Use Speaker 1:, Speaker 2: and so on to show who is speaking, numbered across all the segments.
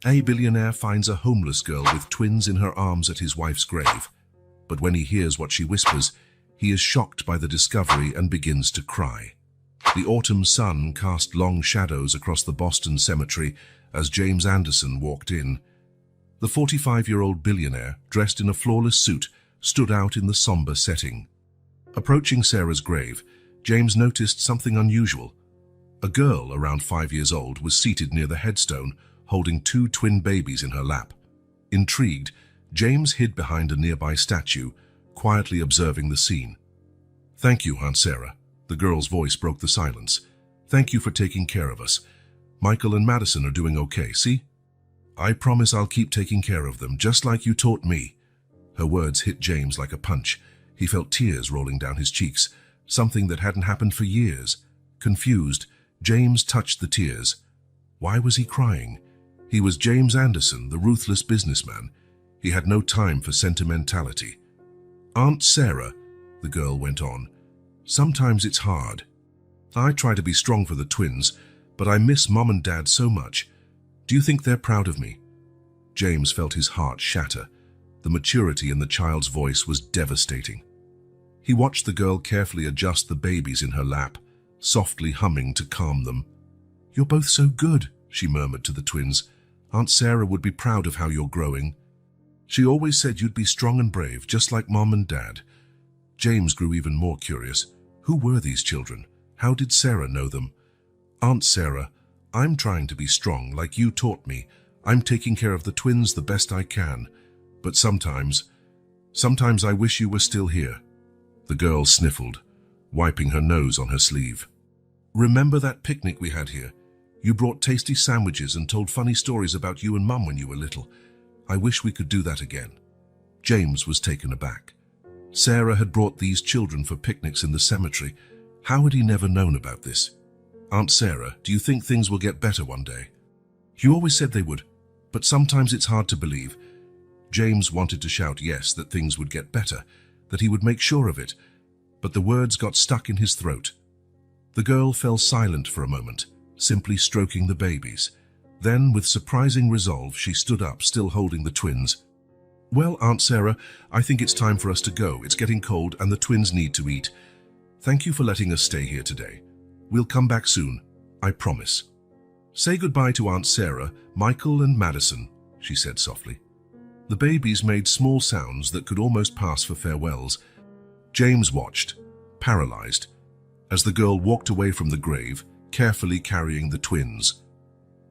Speaker 1: A billionaire finds a homeless girl with twins in her arms at his wife's grave. But when he hears what she whispers, he is shocked by the discovery and begins to cry. The autumn sun cast long shadows across the Boston cemetery as James Anderson walked in. The 45-year-old billionaire, dressed in a flawless suit, stood out in the somber setting. Approaching Sarah's grave, James noticed something unusual. A girl around 5 years old was seated near the headstone, holding two twin babies in her lap. Intrigued, James hid behind a nearby statue, quietly observing the scene. "Thank you, Aunt Sarah." The girl's voice broke the silence. "Thank you for taking care of us. Michael and Madison are doing okay, see? I promise I'll keep taking care of them, just like you taught me." Her words hit James like a punch. He felt tears rolling down his cheeks, something that hadn't happened for years. Confused, James touched the tears. Why was he crying? He was James Anderson, the ruthless businessman. He had no time for sentimentality. "Aunt Sarah," the girl went on, "sometimes it's hard. I try to be strong for the twins, but I miss Mom and Dad so much. Do you think they're proud of me?" James felt his heart shatter. The maturity in the child's voice was devastating. He watched the girl carefully adjust the babies in her lap, softly humming to calm them. "You're both so good," she murmured to the twins. "Aunt Sarah would be proud of how you're growing. She always said you'd be strong and brave, just like Mom and Dad." James grew even more curious. Who were these children? How did Sarah know them? "Aunt Sarah, I'm trying to be strong like you taught me. I'm taking care of the twins the best I can. But sometimes I wish you were still here." The girl sniffled, wiping her nose on her sleeve. "Remember that picnic we had here? You brought tasty sandwiches and told funny stories about you and Mum when you were little. I wish we could do that again." James was taken aback. Sarah had brought these children for picnics in the cemetery. How had he never known about this? "Aunt Sarah, do you think things will get better one day?" "You always said they would, but sometimes it's hard to believe." James wanted to shout yes, that things would get better, that he would make sure of it, but the words got stuck in his throat. The girl fell silent for a moment, simply stroking the babies. Then, with surprising resolve, she stood up, still holding the twins. "Well, Aunt Sarah, I think it's time for us to go. It's getting cold and the twins need to eat. Thank you for letting us stay here today. We'll come back soon, I promise." "Say goodbye to Aunt Sarah, Michael and Madison," she said softly. The babies made small sounds that could almost pass for farewells. James watched, paralyzed, as the girl walked away from the grave, carefully carrying the twins.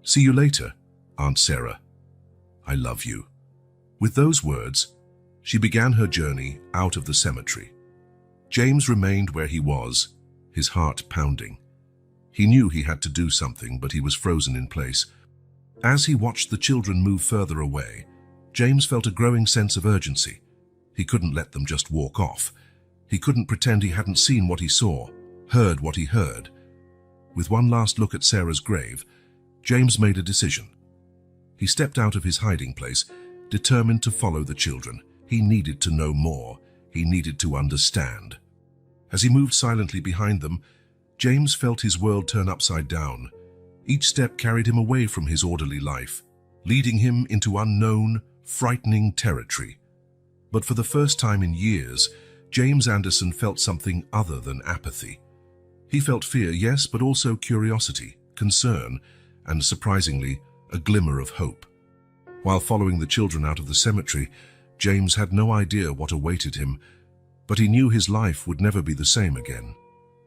Speaker 1: "See you later, Aunt Sarah. I love you." With those words, she began her journey out of the cemetery. James remained where he was, his heart pounding. He knew he had to do something, but he was frozen in place. As he watched the children move further away, James felt a growing sense of urgency. He couldn't let them just walk off. He couldn't pretend he hadn't seen what he saw, heard what he heard. With one last look at Sarah's grave, James made a decision. He stepped out of his hiding place, determined to follow the children. He needed to know more. He needed to understand. As he moved silently behind them, James felt his world turn upside down. Each step carried him away from his orderly life, leading him into unknown, frightening territory. But for the first time in years, James Anderson felt something other than apathy. He felt fear, yes, but also curiosity, concern, and surprisingly, a glimmer of hope. While following the children out of the cemetery, James had no idea what awaited him, but he knew his life would never be the same again.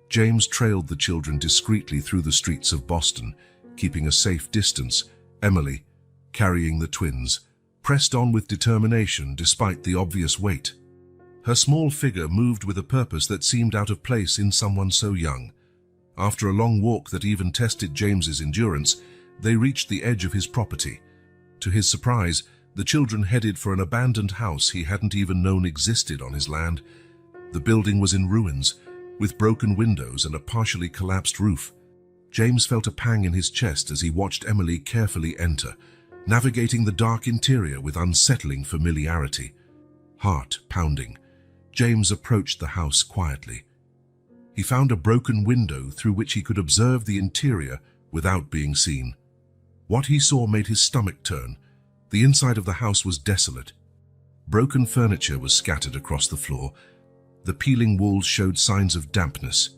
Speaker 1: James trailed the children discreetly through the streets of Boston, keeping a safe distance. Emily, carrying the twins, pressed on with determination despite the obvious weight. Her small figure moved with a purpose that seemed out of place in someone so young. After a long walk that even tested James's endurance, they reached the edge of his property. To his surprise, the children headed for an abandoned house he hadn't even known existed on his land. The building was in ruins, with broken windows and a partially collapsed roof. James felt a pang in his chest as he watched Emily carefully enter, navigating the dark interior with unsettling familiarity. Heart pounding, James approached the house quietly. He found a broken window through which he could observe the interior without being seen. What he saw made his stomach turn. The inside of the house was desolate. Broken furniture was scattered across the floor. The peeling walls showed signs of dampness,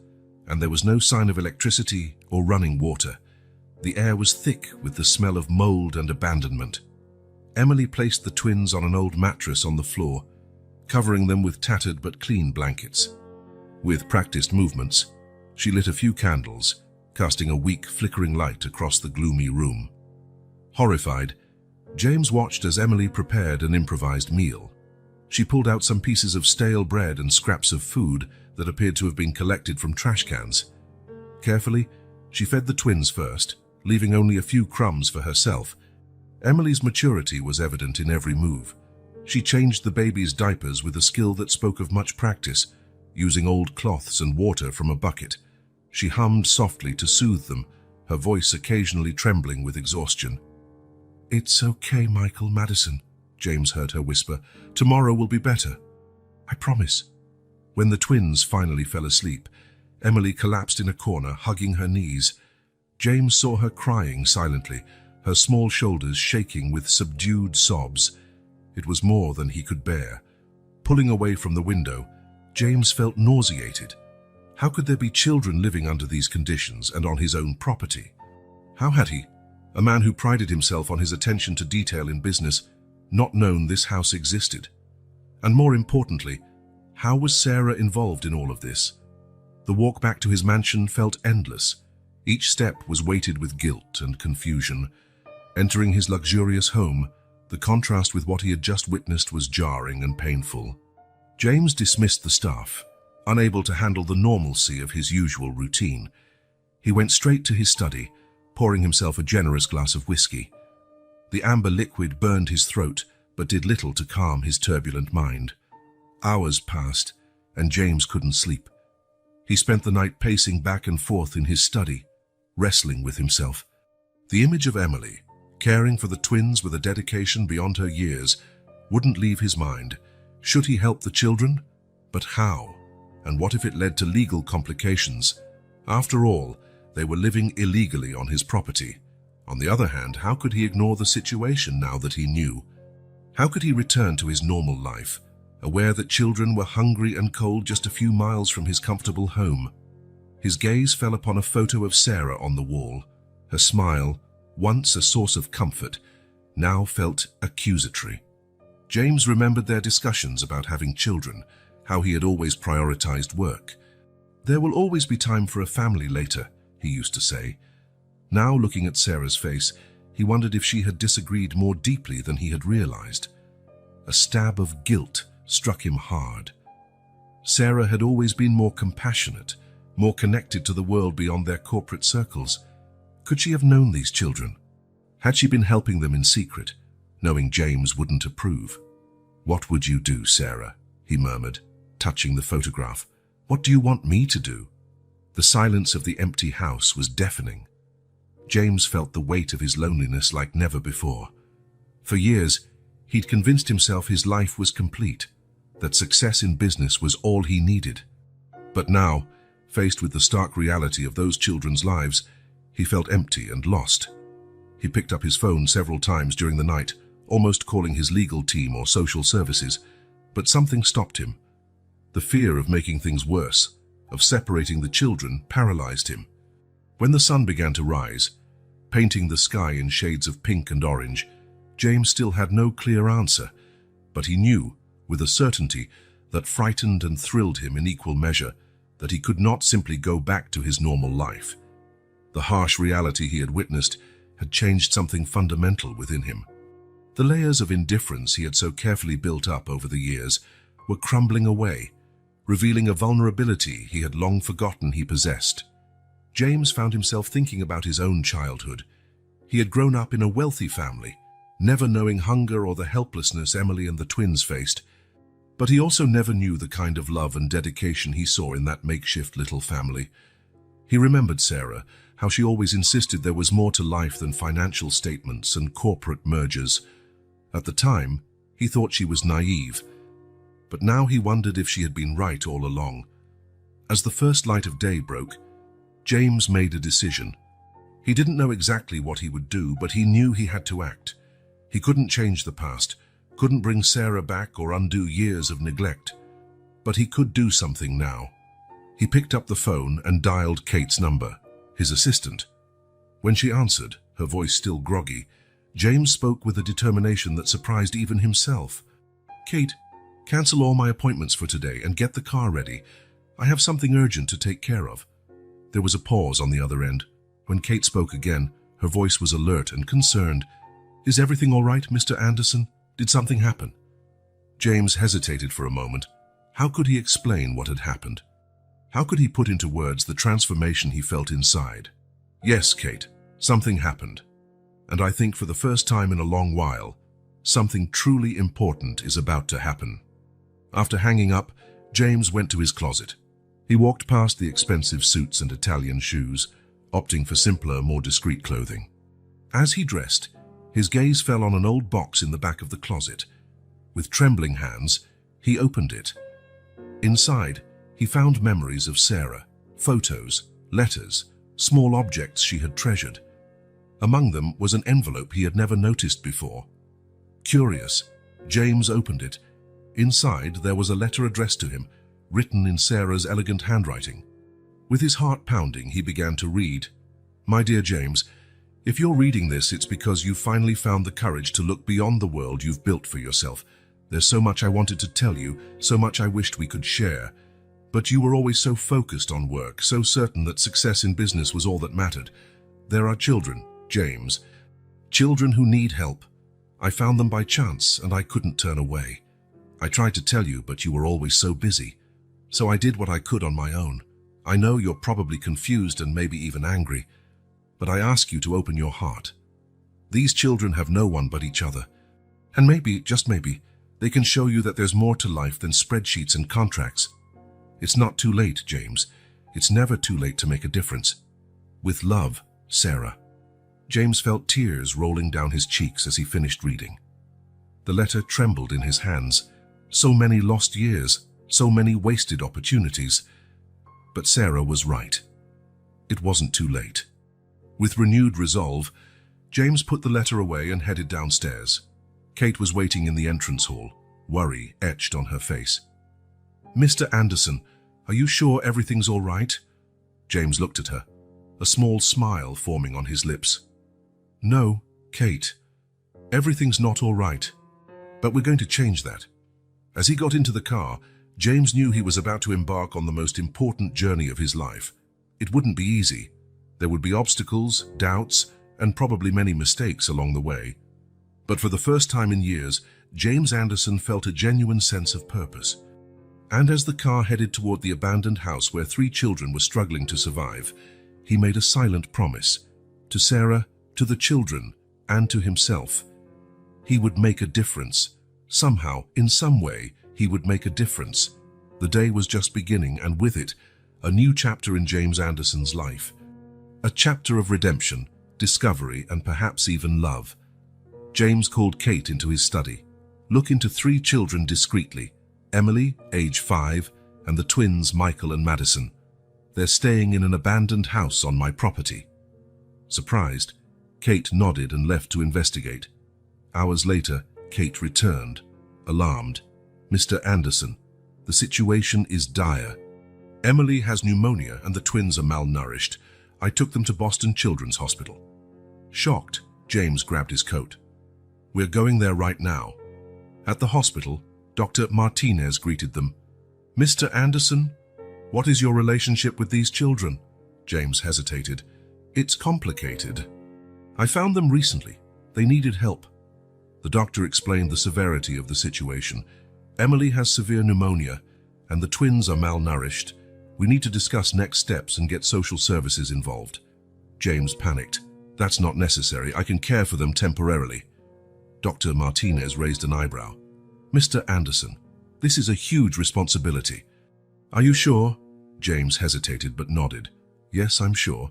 Speaker 1: and there was no sign of electricity or running water. The air was thick with the smell of mold and abandonment. Emily placed the twins on an old mattress on the floor, covering them with tattered but clean blankets. With practiced movements, she lit a few candles, casting a weak, flickering light across the gloomy room. Horrified, James watched as Emily prepared an improvised meal. She pulled out some pieces of stale bread and scraps of food that appeared to have been collected from trash cans. Carefully, she fed the twins first, leaving only a few crumbs for herself. Emily's maturity was evident in every move. She changed the baby's diapers with a skill that spoke of much practice, using old cloths and water from a bucket. She hummed softly to soothe them, her voice occasionally trembling with exhaustion. "It's okay, Michael Madison," James heard her whisper. "Tomorrow will be better. I promise." When the twins finally fell asleep, Emily collapsed in a corner, hugging her knees. James saw her crying silently, her small shoulders shaking with subdued sobs. It was more than he could bear. Pulling away from the window, James felt nauseated. How could there be children living under these conditions and on his own property? How had he, a man who prided himself on his attention to detail in business, not known this house existed? And more importantly, how was Sarah involved in all of this? The walk back to his mansion felt endless. Each step was weighted with guilt and confusion. Entering his luxurious home, the contrast with what he had just witnessed was jarring and painful. James dismissed the staff, unable to handle the normalcy of his usual routine. He went straight to his study, pouring himself a generous glass of whiskey. The amber liquid burned his throat, but did little to calm his turbulent mind. Hours passed, and James couldn't sleep. He spent the night pacing back and forth in his study, wrestling with himself. The image of Emily, caring for the twins with a dedication beyond her years, wouldn't leave his mind. Should he help the children? But how? And what if it led to legal complications? After all, they were living illegally on his property. On the other hand, how could he ignore the situation now that he knew? How could he return to his normal life, aware that children were hungry and cold just a few miles from his comfortable home? His gaze fell upon a photo of Sarah on the wall. Her smile, once a source of comfort, now felt accusatory. James remembered their discussions about having children, how he had always prioritized work. "There will always be time for a family later," he used to say. Now, looking at Sarah's face, he wondered if she had disagreed more deeply than he had realized. A stab of guilt struck him hard. Sarah had always been more compassionate, more connected to the world beyond their corporate circles. Could she have known these children? Had she been helping them in secret, knowing James wouldn't approve? "What would you do, Sarah?" he murmured, touching the photograph. "What do you want me to do?" The silence of the empty house was deafening. James felt the weight of his loneliness like never before. For years, he'd convinced himself his life was complete, that success in business was all he needed. But now, faced with the stark reality of those children's lives, he felt empty and lost. He picked up his phone several times during the night, almost calling his legal team or social services, but something stopped him. The fear of making things worse, of separating the children, paralyzed him. When the sun began to rise, painting the sky in shades of pink and orange, James still had no clear answer, but he knew, with a certainty that frightened and thrilled him in equal measure, that he could not simply go back to his normal life. The harsh reality he had witnessed had changed something fundamental within him. The layers of indifference he had so carefully built up over the years were crumbling away, revealing a vulnerability he had long forgotten he possessed. James found himself thinking about his own childhood. He had grown up in a wealthy family, never knowing hunger or the helplessness Emily and the twins faced. But he also never knew the kind of love and dedication he saw in that makeshift little family. He remembered Sarah, how she always insisted there was more to life than financial statements and corporate mergers. At the time, he thought she was naive, but now he wondered if she had been right all along. As the first light of day broke, James made a decision. He didn't know exactly what he would do, but he knew he had to act. He couldn't change the past, couldn't bring Sarah back or undo years of neglect. But he could do something now. He picked up the phone and dialed Kate's number, his assistant. When she answered, her voice still groggy, James spoke with a determination that surprised even himself. "Kate, cancel all my appointments for today and get the car ready. I have something urgent to take care of." There was a pause on the other end. When Kate spoke again, her voice was alert and concerned. "Is everything all right, Mr. Anderson? Did something happen?" James hesitated for a moment. How could he explain what had happened? How could he put into words the transformation he felt inside? "Yes, Kate, something happened. And I think for the first time in a long while, something truly important is about to happen." After hanging up, James went to his closet. He walked past the expensive suits and Italian shoes, opting for simpler, more discreet clothing. As he dressed, his gaze fell on an old box in the back of the closet. With trembling hands, he opened it. Inside, he found memories of Sarah, photos, letters, small objects she had treasured. Among them was an envelope he had never noticed before. Curious, James opened it. Inside, there was a letter addressed to him, written in Sarah's elegant handwriting. With his heart pounding, he began to read. "My dear James, if you're reading this, it's because you've finally found the courage to look beyond the world you've built for yourself. There's so much I wanted to tell you, so much I wished we could share. But you were always so focused on work, so certain that success in business was all that mattered. There are children, James. Children who need help. I found them by chance, and I couldn't turn away. I tried to tell you, but you were always so busy. So I did what I could on my own. I know you're probably confused and maybe even angry, but I ask you to open your heart. These children have no one but each other. And maybe, just maybe, they can show you that there's more to life than spreadsheets and contracts. It's not too late, James. It's never too late to make a difference. With love, Sarah." James felt tears rolling down his cheeks as he finished reading. The letter trembled in his hands. So many lost years, so many wasted opportunities. But Sarah was right. It wasn't too late. With renewed resolve, James put the letter away and headed downstairs. Kate was waiting in the entrance hall, worry etched on her face. "Mr. Anderson, are you sure everything's all right?" James looked at her, a small smile forming on his lips. "No, Kate, everything's not all right, but we're going to change that." As he got into the car, James knew he was about to embark on the most important journey of his life. It wouldn't be easy. There would be obstacles, doubts, and probably many mistakes along the way. But for the first time in years, James Anderson felt a genuine sense of purpose. And as the car headed toward the abandoned house where 3 children were struggling to survive, he made a silent promise to Sarah, to the children, and to himself. He would make a difference. Somehow, in some way, he would make a difference. The day was just beginning, and with it, a new chapter in James Anderson's life. A chapter of redemption, discovery, and perhaps even love. James called Kate into his study. "Look into 3 children discreetly. Emily, age 5, and the twins Michael and Madison. They're staying in an abandoned house on my property." Surprised, Kate nodded and left to investigate. Hours later, Kate returned, alarmed. "Mr. Anderson, the situation is dire. Emily has pneumonia and the twins are malnourished. I took them to Boston Children's Hospital." Shocked, James grabbed his coat. "We're going there right now." At the hospital, Dr. Martinez greeted them. "Mr. Anderson, what is your relationship with these children?" James hesitated. "It's complicated. I found them recently. They needed help." The doctor explained the severity of the situation. "Emily has severe pneumonia, and the twins are malnourished. We need to discuss next steps and get social services involved." James panicked. "That's not necessary. I can care for them temporarily." Dr. Martinez raised an eyebrow. "Mr. Anderson, this is a huge responsibility." "Are you sure?" James hesitated but nodded. "Yes, I'm sure."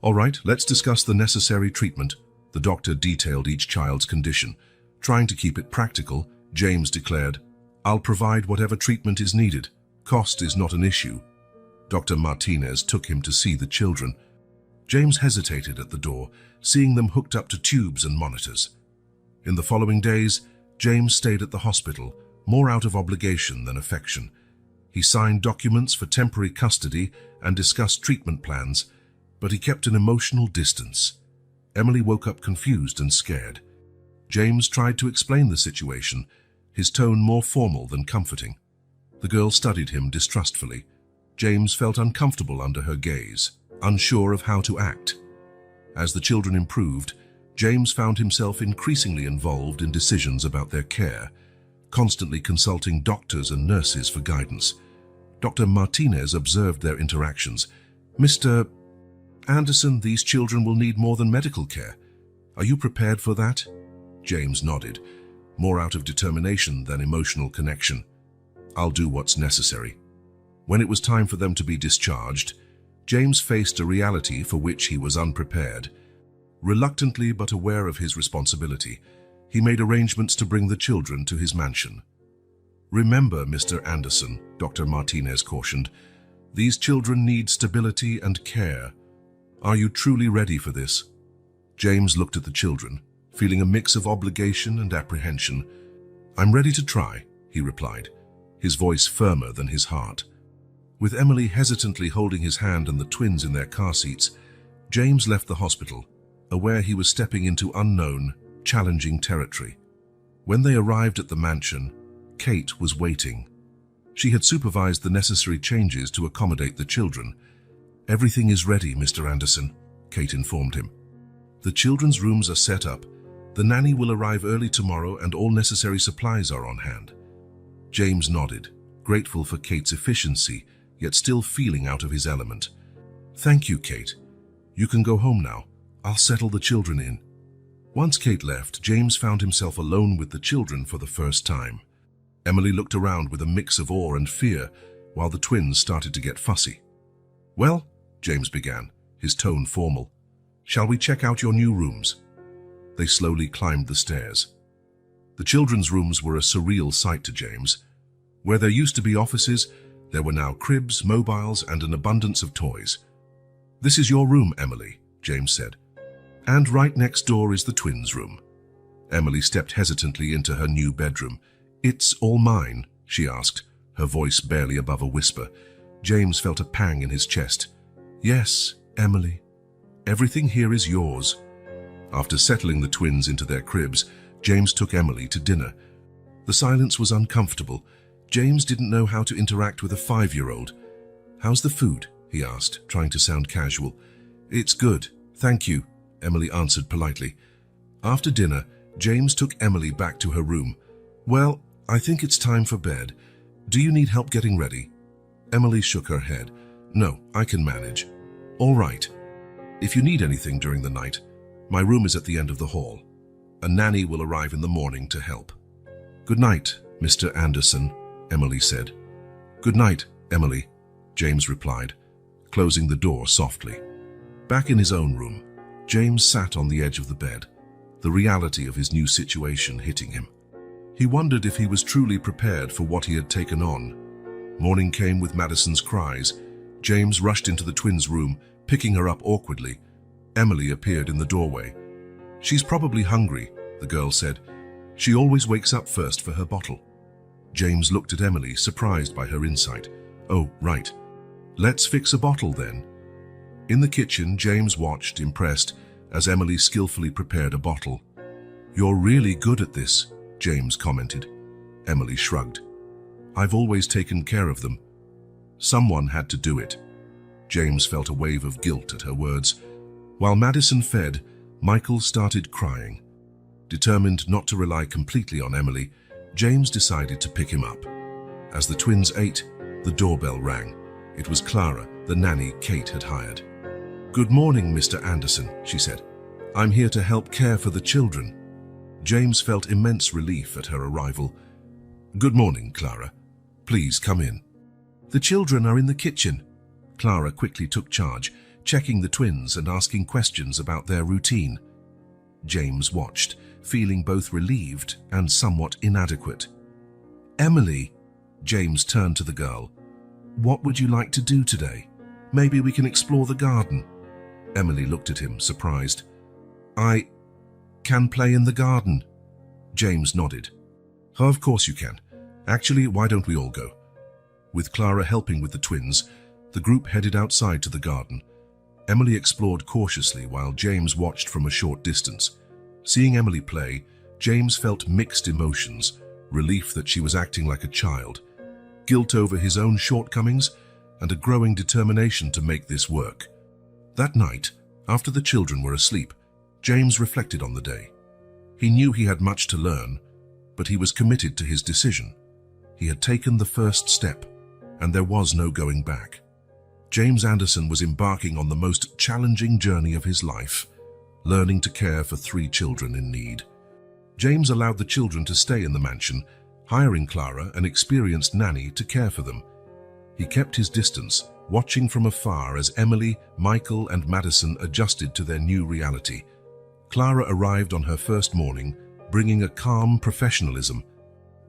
Speaker 1: "All right, let's discuss the necessary treatment." The doctor detailed each child's condition. Trying to keep it practical, James declared, "I'll provide whatever treatment is needed. Cost is not an issue." Dr. Martinez took him to see the children. James hesitated at the door, seeing them hooked up to tubes and monitors. In the following days, James stayed at the hospital, more out of obligation than affection. He signed documents for temporary custody and discussed treatment plans, but he kept an emotional distance. Emily woke up confused and scared. James tried to explain the situation, his tone more formal than comforting. The girl studied him distrustfully. James felt uncomfortable under her gaze, unsure of how to act. As the children improved, James found himself increasingly involved in decisions about their care, constantly consulting doctors and nurses for guidance. Dr. Martinez observed their interactions. "Mr. Anderson, these children will need more than medical care. Are you prepared for that?" James nodded, more out of determination than emotional connection. "I'll do what's necessary." When it was time for them to be discharged, James faced a reality for which he was unprepared. Reluctantly but aware of his responsibility, he made arrangements to bring the children to his mansion. "Remember, Mr. Anderson," Dr. Martinez cautioned, "these children need stability and care. Are you truly ready for this?" James looked at the children, feeling a mix of obligation and apprehension. "I'm ready to try," he replied, his voice firmer than his heart. With Emily hesitantly holding his hand and the twins in their car seats, James left the hospital, aware he was stepping into unknown, challenging territory. When they arrived at the mansion, Kate was waiting. She had supervised the necessary changes to accommodate the children. "Everything is ready, Mr. Anderson," Kate informed him. "The children's rooms are set up. The nanny will arrive early tomorrow and all necessary supplies are on hand." James nodded, grateful for Kate's efficiency, yet still feeling out of his element. "Thank you, Kate. You can go home now. I'll settle the children in." Once Kate left, James found himself alone with the children for the first time. Emily looked around with a mix of awe and fear, while the twins started to get fussy. "Well," James began, his tone formal, "shall we check out your new rooms?" They slowly climbed the stairs. The children's rooms were a surreal sight to James. Where there used to be offices, there were now cribs, mobiles, and an abundance of toys. "This is your room, Emily," James said. "And right next door is the twins' room." Emily stepped hesitantly into her new bedroom. "It's all mine?" she asked, her voice barely above a whisper. James felt a pang in his chest. "Yes, Emily. Everything here is yours." After settling the twins into their cribs, James took Emily to dinner. The silence was uncomfortable. James didn't know how to interact with a 5-year-old. "How's the food?" he asked, trying to sound casual. "It's good, thank you," Emily answered politely. After dinner, James took Emily back to her room. "Well, I think it's time for bed. Do you need help getting ready?" Emily shook her head. "No, I can manage." "All right. If you need anything during the night, my room is at the end of the hall. A nanny will arrive in the morning to help." "Good night, Mr. Anderson," Emily said. "Good night, Emily," James replied, closing the door softly. Back in his own room, James sat on the edge of the bed, the reality of his new situation hitting him. He wondered if he was truly prepared for what he had taken on. Morning came with Madison's cries. James rushed into the twins' room, picking her up awkwardly. Emily appeared in the doorway. "She's probably hungry," the girl said. "She always wakes up first for her bottle." James looked at Emily, surprised by her insight. "Oh, right. Let's fix a bottle then." In the kitchen, James watched, impressed, as Emily skillfully prepared a bottle. "You're really good at this," James commented. Emily shrugged. "I've always taken care of them." Someone had to do it. James felt a wave of guilt at her words. While Madison fed, Michael started crying. Determined not to rely completely on Emily, James decided to pick him up. As the twins ate, the doorbell rang. It was Clara, the nanny Kate had hired. "Good morning, Mr. Anderson," she said. "I'm here to help care for the children." James felt immense relief at her arrival. "Good morning, Clara. Please come in." "The children are in the kitchen." Clara quickly took charge, checking the twins and asking questions about their routine. James watched, feeling both relieved and somewhat inadequate. "Emily," James turned to the girl, "what would you like to do today? Maybe we can explore the garden." Emily looked at him, surprised. I can play in the garden. James nodded. Oh, of course you can. Actually, why don't we all go? With Clara helping with the twins, the group headed outside to the garden. Emily explored cautiously while James watched from a short distance. Seeing Emily play, James felt mixed emotions, relief that she was acting like a child, guilt over his own shortcomings, and a growing determination to make this work. That night, after the children were asleep, James reflected on the day. He knew he had much to learn, but he was committed to his decision. He had taken the first step, and there was no going back. James Anderson was embarking on the most challenging journey of his life, learning to care for 3 children in need. James allowed the children to stay in the mansion, hiring Clara, an experienced nanny, to care for them. He kept his distance, watching from afar as Emily, Michael, and Madison adjusted to their new reality. Clara arrived on her first morning, bringing a calm professionalism.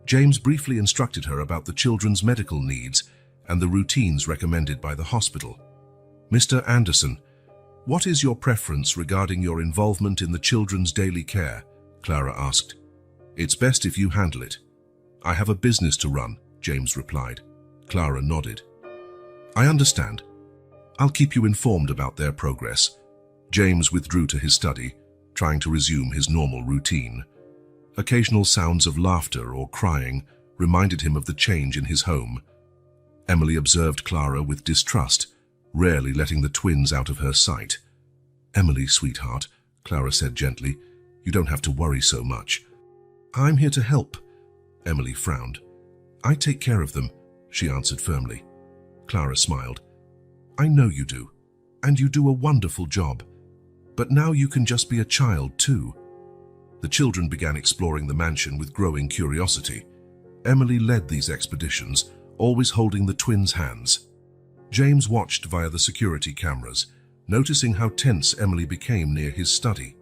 Speaker 1: James briefly instructed her about the children's medical needs and the routines recommended by the hospital. Mr. Anderson, what is your preference regarding your involvement in the children's daily care? Clara asked. It's best if you handle it. I have a business to run, James replied. Clara nodded. I understand. I'll keep you informed about their progress. James withdrew to his study, trying to resume his normal routine. Occasional sounds of laughter or crying reminded him of the change in his home. Emily observed Clara with distrust, rarely letting the twins out of her sight. Emily, sweetheart, Clara said gently, you don't have to worry so much. I'm here to help. Emily frowned. I take care of them, she answered firmly. Clara smiled. I know you do, and you do a wonderful job. But now you can just be a child too. The children began exploring the mansion with growing curiosity. Emily led these expeditions, always holding the twins' hands. James watched via the security cameras, noticing how tense Emily became near his study.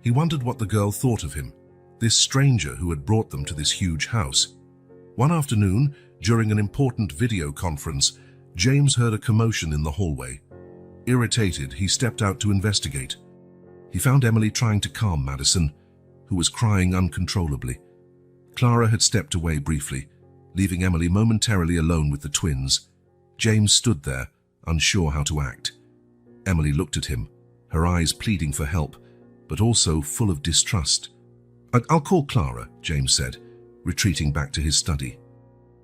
Speaker 1: He wondered what the girl thought of him, this stranger who had brought them to this huge house. One afternoon, during an important video conference, James heard a commotion in the hallway. Irritated, he stepped out to investigate. He found Emily trying to calm Madison, who was crying uncontrollably. Clara had stepped away briefly, leaving Emily momentarily alone with the twins. James stood there, unsure how to act. Emily looked at him, her eyes pleading for help, but also full of distrust. I'll call Clara, James said, retreating back to his study.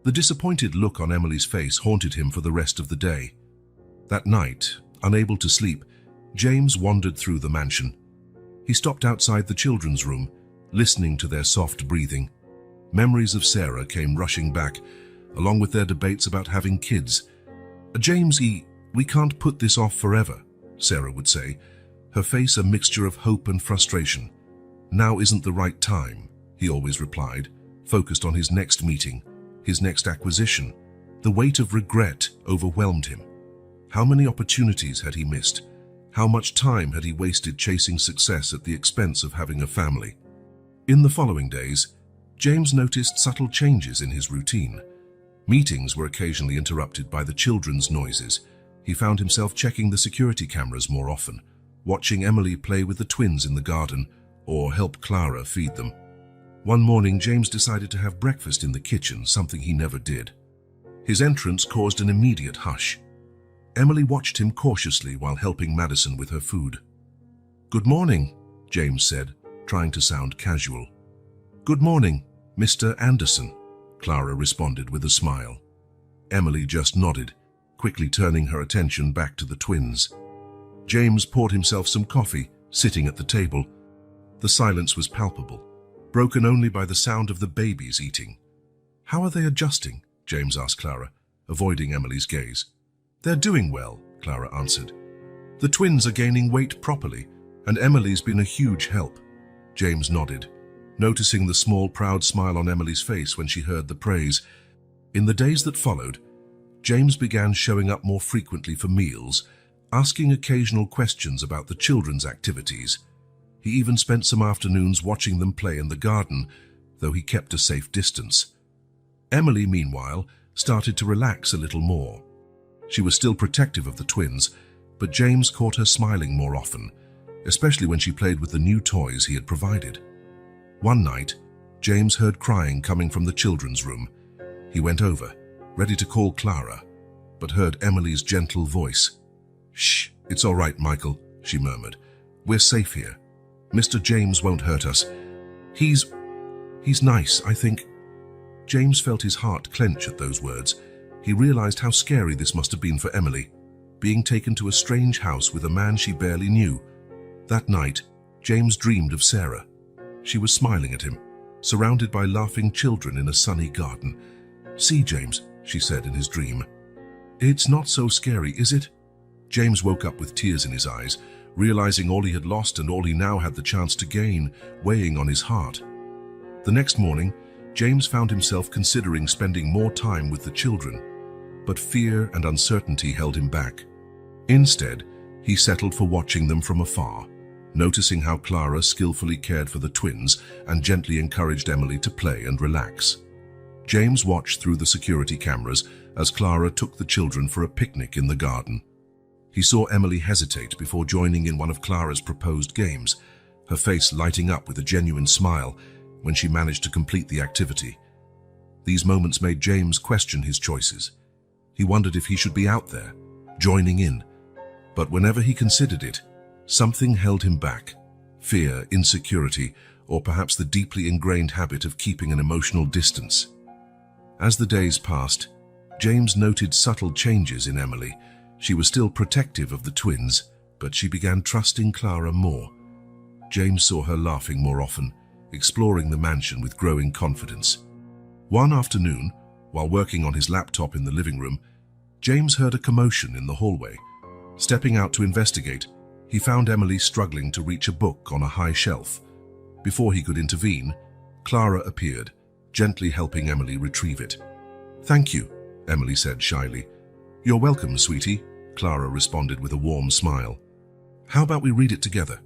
Speaker 1: The disappointed look on Emily's face haunted him for the rest of the day. That night, unable to sleep, James wandered through the mansion. He stopped outside the children's room, listening to their soft breathing. Memories of Sarah came rushing back, along with their debates about having kids. James, we can't put this off forever, Sarah would say, her face a mixture of hope and frustration. Now isn't the right time, he always replied, focused on his next meeting, his next acquisition. The weight of regret overwhelmed him. How many opportunities had he missed? How much time had he wasted chasing success at the expense of having a family? In the following days, James noticed subtle changes in his routine. Meetings were occasionally interrupted by the children's noises. He found himself checking the security cameras more often, watching Emily play with the twins in the garden, or help Clara feed them. One morning, James decided to have breakfast in the kitchen, something he never did. His entrance caused an immediate hush. Emily watched him cautiously while helping Madison with her food. "Good morning," James said, trying to sound casual. "Good morning, Mr. Anderson," Clara responded with a smile. Emily just nodded, quickly turning her attention back to the twins. James poured himself some coffee, sitting at the table. The silence was palpable, broken only by the sound of the babies eating. "How are they adjusting?" James asked Clara, avoiding Emily's gaze. "They're doing well," Clara answered. "The twins are gaining weight properly, and Emily's been a huge help." James nodded, noticing the small, proud smile on Emily's face when she heard the praise. In the days that followed, James began showing up more frequently for meals, asking occasional questions about the children's activities. He even spent some afternoons watching them play in the garden, though he kept a safe distance. Emily, meanwhile, started to relax a little more. She was still protective of the twins, but James caught her smiling more often, especially when she played with the new toys he had provided. One night, James heard crying coming from the children's room. He went over, ready to call Clara, but heard Emily's gentle voice. "Shh, it's all right, Michael," she murmured. "We're safe here. Mr. James won't hurt us. He's nice, I think." James felt his heart clench at those words. He realized how scary this must have been for Emily, being taken to a strange house with a man she barely knew. That night, James dreamed of Sarah. She was smiling at him, surrounded by laughing children in a sunny garden. "See, James," she said in his dream. "It's not so scary, is it?" James woke up with tears in his eyes, realizing all he had lost and all he now had the chance to gain, weighing on his heart. The next morning, James found himself considering spending more time with the children, but fear and uncertainty held him back. Instead, he settled for watching them from afar, noticing how Clara skillfully cared for the twins and gently encouraged Emily to play and relax. James watched through the security cameras as Clara took the children for a picnic in the garden. He saw Emily hesitate before joining in one of Clara's proposed games, her face lighting up with a genuine smile when she managed to complete the activity. These moments made James question his choices. He wondered if he should be out there, joining in. But whenever he considered it, something held him back. Fear, insecurity, or perhaps the deeply ingrained habit of keeping an emotional distance. As the days passed, James noted subtle changes in Emily. She was still protective of the twins, but she began trusting Clara more. James saw her laughing more often, exploring the mansion with growing confidence. One afternoon, while working on his laptop in the living room, James heard a commotion in the hallway. Stepping out to investigate, he found Emily struggling to reach a book on a high shelf. Before he could intervene, Clara appeared, gently helping Emily retrieve it. "Thank you," Emily said shyly. "You're welcome, sweetie," Clara responded with a warm smile. "How about we read it together?"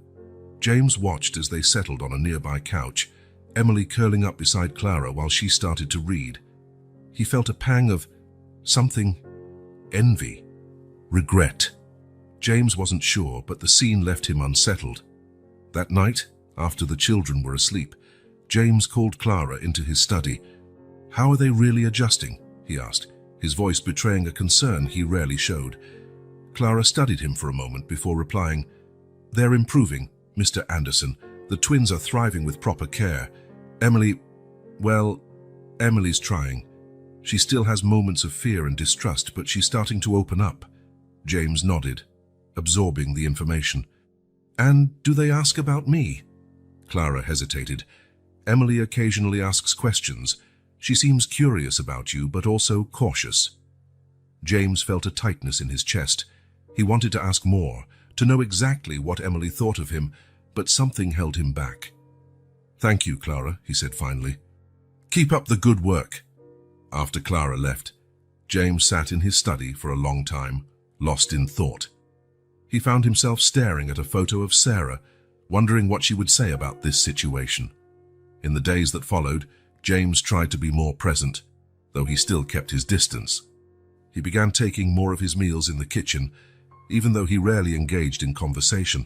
Speaker 1: James watched as they settled on a nearby couch, Emily curling up beside Clara while she started to read. He felt a pang of something, envy, regret. James wasn't sure, but the scene left him unsettled. That night, after the children were asleep, James called Clara into his study. "How are they really adjusting?" he asked, his voice betraying a concern he rarely showed. Clara studied him for a moment before replying, "They're improving, Mr. Anderson. The twins are thriving with proper care. Emily's trying. She still has moments of fear and distrust, but she's starting to open up." James nodded, absorbing the information. "And do they ask about me?" Clara hesitated. "Emily occasionally asks questions. She seems curious about you, but also cautious." James felt a tightness in his chest. He wanted to ask more, to know exactly what Emily thought of him, but something held him back. "Thank you, Clara," he said finally. "Keep up the good work." After Clara left, James sat in his study for a long time, lost in thought. He found himself staring at a photo of Sarah, wondering what she would say about this situation. In the days that followed, James tried to be more present, though he still kept his distance. He began taking more of his meals in the kitchen, even though he rarely engaged in conversation.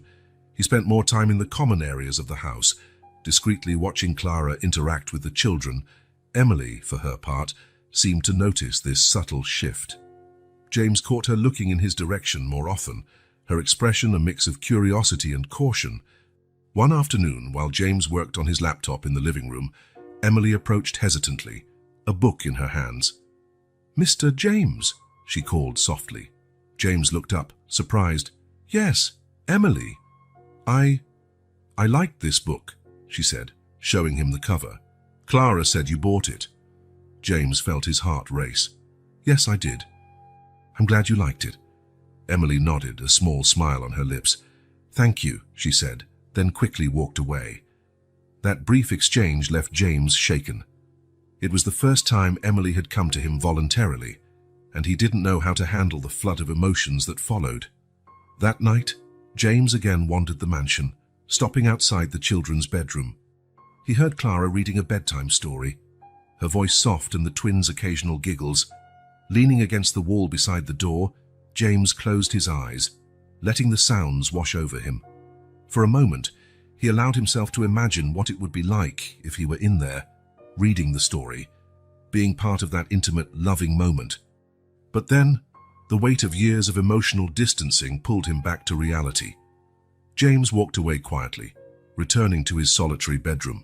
Speaker 1: He spent more time in the common areas of the house, discreetly watching Clara interact with the children. Emily, for her part, seemed to notice this subtle shift. James caught her looking in his direction more often, her expression a mix of curiosity and caution. One afternoon, while James worked on his laptop in the living room, Emily approached hesitantly, a book in her hands. "Mr. James," she called softly. James looked up, surprised. "Yes, Emily. I liked this book," she said, showing him the cover. "Clara said you bought it." James felt his heart race. "Yes, I did. I'm glad you liked it." Emily nodded, a small smile on her lips. "Thank you," she said, then quickly walked away. That brief exchange left James shaken. It was the first time Emily had come to him voluntarily, and he didn't know how to handle the flood of emotions that followed. That night, James again wandered the mansion, stopping outside the children's bedroom. He heard Clara reading a bedtime story, her voice soft and the twins' occasional giggles. Leaning against the wall beside the door, James closed his eyes, letting the sounds wash over him. For a moment, he allowed himself to imagine what it would be like if he were in there, reading the story, being part of that intimate, loving moment. But then, the weight of years of emotional distancing pulled him back to reality. James walked away quietly, returning to his solitary bedroom.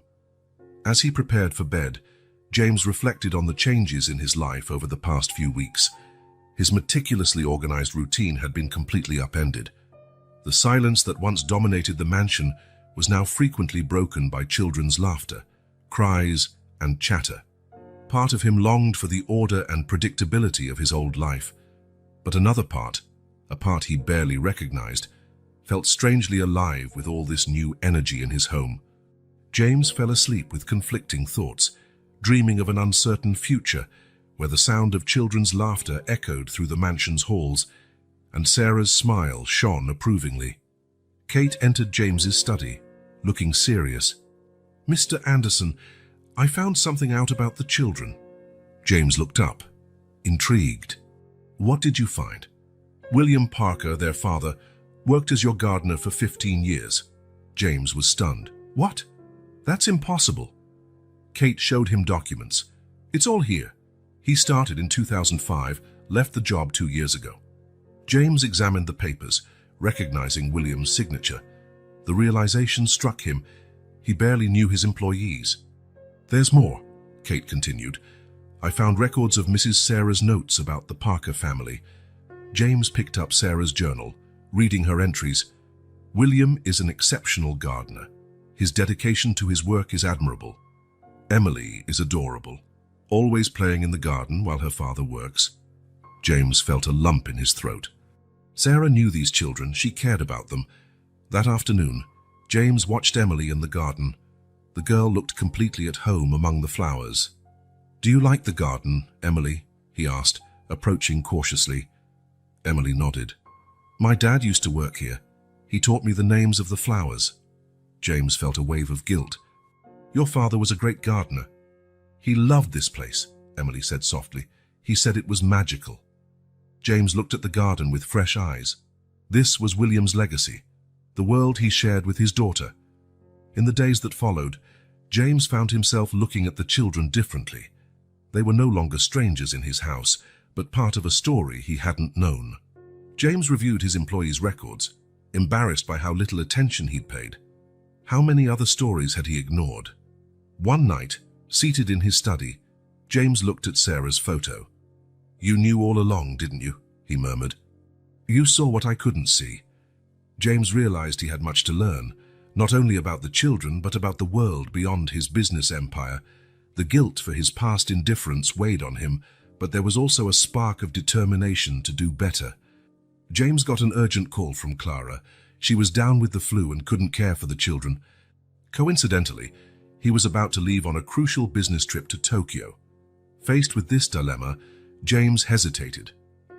Speaker 1: As he prepared for bed, James reflected on the changes in his life over the past few weeks. His meticulously organized routine had been completely upended. The silence that once dominated the mansion was now frequently broken by children's laughter, cries, and chatter. Part of him longed for the order and predictability of his old life, but another part, a part he barely recognized, felt strangely alive with all this new energy in his home. James fell asleep with conflicting thoughts, dreaming of an uncertain future where the sound of children's laughter echoed through the mansion's halls and Sarah's smile shone approvingly. Kate entered James's study, looking serious. "Mr. Anderson, I found something out about the children." James looked up, intrigued. "What did you find?" "William Parker, their father, worked as your gardener for 15 years. James was stunned. "What? That's impossible." Kate showed him documents. "It's all here. He started in 2005, left the job 2 years ago." James examined the papers, recognizing William's signature. The realization struck him. He barely knew his employees. "There's more," Kate continued. "I found records of Mrs. Sarah's notes about the Parker family." James picked up Sarah's journal, reading her entries. "William is an exceptional gardener. His dedication to his work is admirable. Emily is adorable, always playing in the garden while her father works." James felt a lump in his throat. Sarah knew these children. She cared about them. That afternoon, James watched Emily in the garden. The girl looked completely at home among the flowers. "Do you like the garden, Emily?" he asked, approaching cautiously. Emily nodded. "My dad used to work here. He taught me the names of the flowers." James felt a wave of guilt. "Your father was a great gardener." "He loved this place," Emily said softly. "He said it was magical." James looked at the garden with fresh eyes. This was William's legacy, the world he shared with his daughter. In the days that followed, James found himself looking at the children differently. They were no longer strangers in his house, but part of a story he hadn't known. James reviewed his employees' records, embarrassed by how little attention he'd paid. How many other stories had he ignored? One night, seated in his study, James looked at Sarah's photo. "You knew all along, didn't you?" he murmured. "You saw what I couldn't see." James realized he had much to learn, not only about the children, but about the world beyond his business empire. The guilt for his past indifference weighed on him, but there was also a spark of determination to do better. James got an urgent call from Clara. She was down with the flu and couldn't care for the children. Coincidentally, he was about to leave on a crucial business trip to Tokyo. Faced with this dilemma, James hesitated.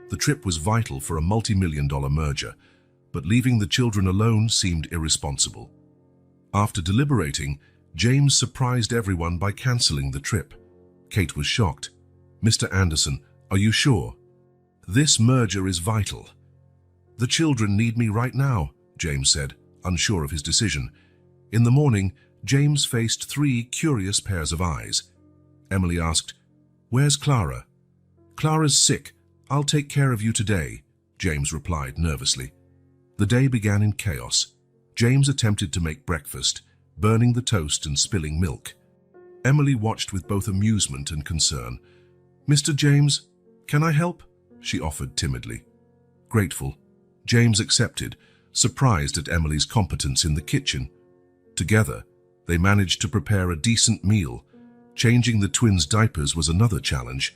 Speaker 1: The trip was vital for a multi-million-dollar merger, but leaving the children alone seemed irresponsible. After deliberating, James surprised everyone by canceling the trip. Kate was shocked. "Mr. Anderson, are you sure?" "This merger is vital." "The children need me right now," James said, unsure of his decision. In the morning, James faced 3 curious pairs of eyes. Emily asked, "Where's Clara?" "Clara's sick. I'll take care of you today," James replied nervously. The day began in chaos. James attempted to make breakfast, burning the toast and spilling milk. Emily watched with both amusement and concern. "Mr. James, can I help?" she offered timidly. Grateful, James accepted, surprised at Emily's competence in the kitchen. Together, they managed to prepare a decent meal. Changing the twins' diapers was another challenge.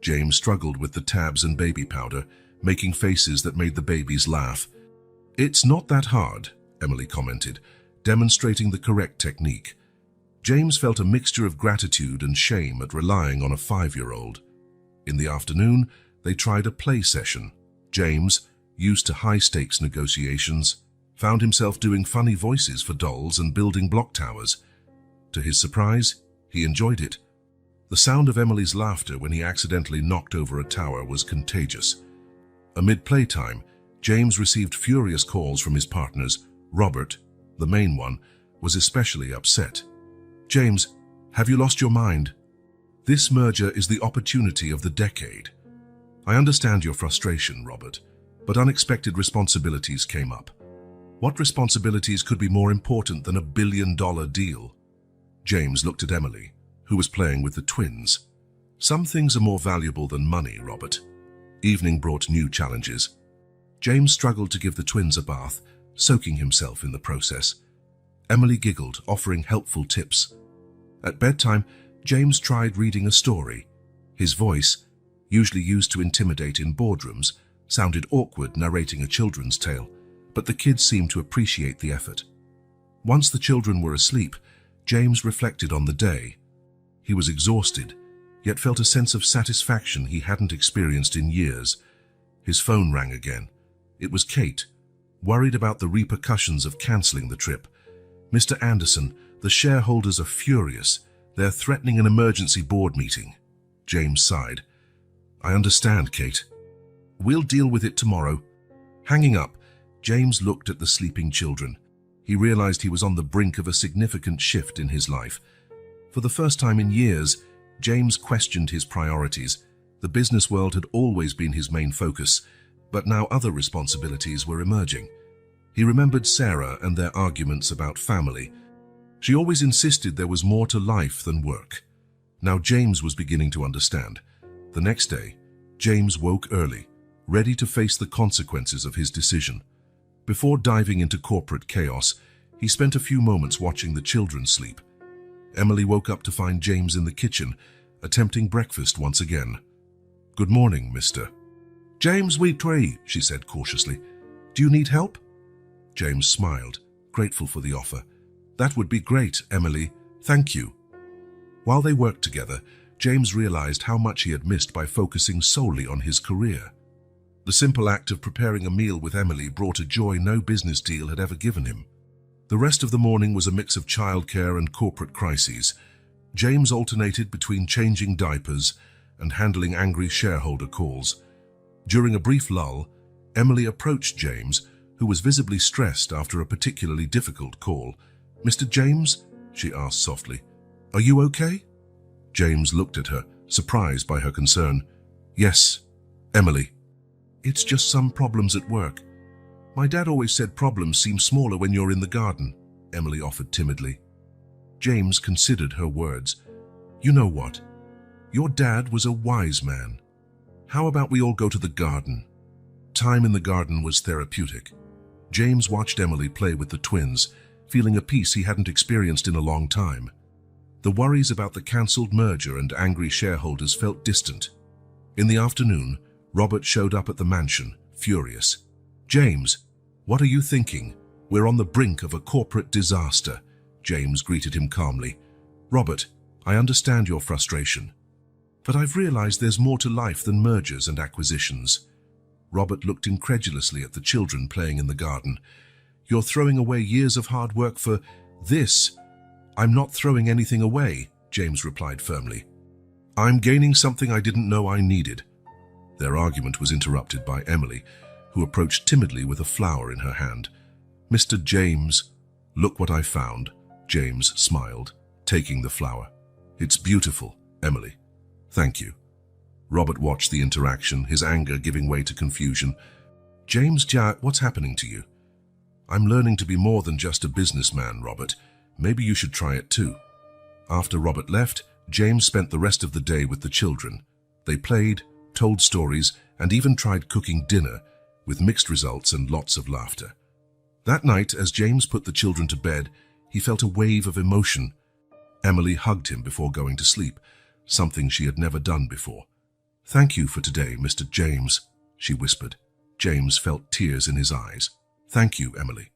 Speaker 1: James struggled with the tabs and baby powder, making faces that made the babies laugh. "It's not that hard," Emily commented, demonstrating the correct technique. James felt a mixture of gratitude and shame at relying on a 5-year-old. In the afternoon, they tried a play session. James, used to high-stakes negotiations, found himself doing funny voices for dolls and building block towers. To his surprise, he enjoyed it. The sound of Emily's laughter when he accidentally knocked over a tower was contagious. Amid playtime, James received furious calls from his partners. Robert, the main one, was especially upset. "James, have you lost your mind? This merger is the opportunity of the decade. I understand your frustration, Robert, but unexpected responsibilities came up. What responsibilities could be more important than a billion-dollar deal?" James looked at Emily, who was playing with the twins. "Some things are more valuable than money, Robert." Evening brought new challenges. James struggled to give the twins a bath, soaking himself in the process. Emily giggled, offering helpful tips. At bedtime, James tried reading a story. His voice, usually used to intimidate in boardrooms, sounded awkward narrating a children's tale, but the kids seemed to appreciate the effort. Once the children were asleep, James reflected on the day. He was exhausted, yet felt a sense of satisfaction he hadn't experienced in years. His phone rang again. It was Kate, worried about the repercussions of cancelling the trip. "Mr. Anderson, the shareholders are furious. They're threatening an emergency board meeting." James sighed. "I understand, Kate. We'll deal with it tomorrow." Hanging up, James looked at the sleeping children. He realized he was on the brink of a significant shift in his life. For the first time in years, James questioned his priorities. The business world had always been his main focus, but now other responsibilities were emerging. He remembered Sarah and their arguments about family. She always insisted there was more to life than work. Now James was beginning to understand. The next day, James woke early, ready to face the consequences of his decision. Before diving into corporate chaos, he spent a few moments watching the children sleep. Emily woke up to find James in the kitchen, attempting breakfast once again. "Good morning, mister." "James Wheatree," she said cautiously. "Do you need help?" James smiled, grateful for the offer. "That would be great, Emily. Thank you." While they worked together, James realized how much he had missed by focusing solely on his career. The simple act of preparing a meal with Emily brought a joy no business deal had ever given him. The rest of the morning was a mix of childcare and corporate crises. James alternated between changing diapers and handling angry shareholder calls. During a brief lull, Emily approached James, who was visibly stressed after a particularly difficult call. "Mr. James?" she asked softly. "Are you okay?" James looked at her, surprised by her concern. "Yes, Emily. It's just some problems at work. My dad always said problems seem smaller when you're in the garden," Emily offered timidly. James considered her words. "You know what? Your dad was a wise man. How about we all go to the garden?" Time in the garden was therapeutic. James watched Emily play with the twins, feeling a peace he hadn't experienced in a long time. The worries about the cancelled merger and angry shareholders felt distant. In the afternoon, Robert showed up at the mansion, furious. "James, what are you thinking? We're on the brink of a corporate disaster." James greeted him calmly. "Robert, I understand your frustration, but I've realized there's more to life than mergers and acquisitions." Robert looked incredulously at the children playing in the garden. "You're throwing away years of hard work for this?" "I'm not throwing anything away," James replied firmly. "I'm gaining something I didn't know I needed." Their argument was interrupted by Emily, who approached timidly with a flower in her hand. "Mr. James, look what I found." James smiled, taking the flower. "It's beautiful, Emily. Thank you." Robert watched the interaction, his anger giving way to confusion. "James, what's happening to you?" "I'm learning to be more than just a businessman, Robert. Maybe you should try it too." After Robert left, James spent the rest of the day with the children. They played, told stories, and even tried cooking dinner, with mixed results and lots of laughter. That night, as James put the children to bed, he felt a wave of emotion. Emily hugged him before going to sleep, something she had never done before. "Thank you for today, Mr. James," she whispered. James felt tears in his eyes. "Thank you, Emily."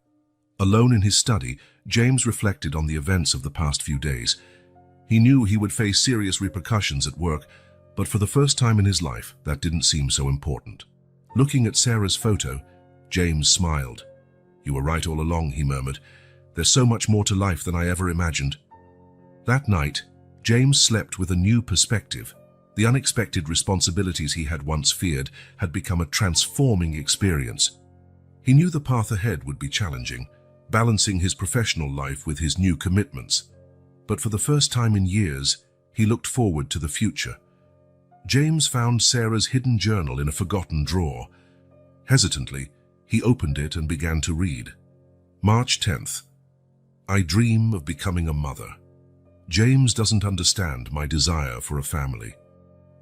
Speaker 1: Alone in his study, James reflected on the events of the past few days. He knew he would face serious repercussions at work, but for the first time in his life, that didn't seem so important. Looking at Sarah's photo, James smiled. "You were right all along," he murmured. "There's so much more to life than I ever imagined." That night, James slept with a new perspective. The unexpected responsibilities he had once feared had become a transforming experience. He knew the path ahead would be challenging, balancing his professional life with his new commitments. But for the first time in years, he looked forward to the future. James found Sarah's hidden journal in a forgotten drawer. Hesitantly, he opened it and began to read. March 10th. I dream of becoming a mother. James doesn't understand my desire for a family.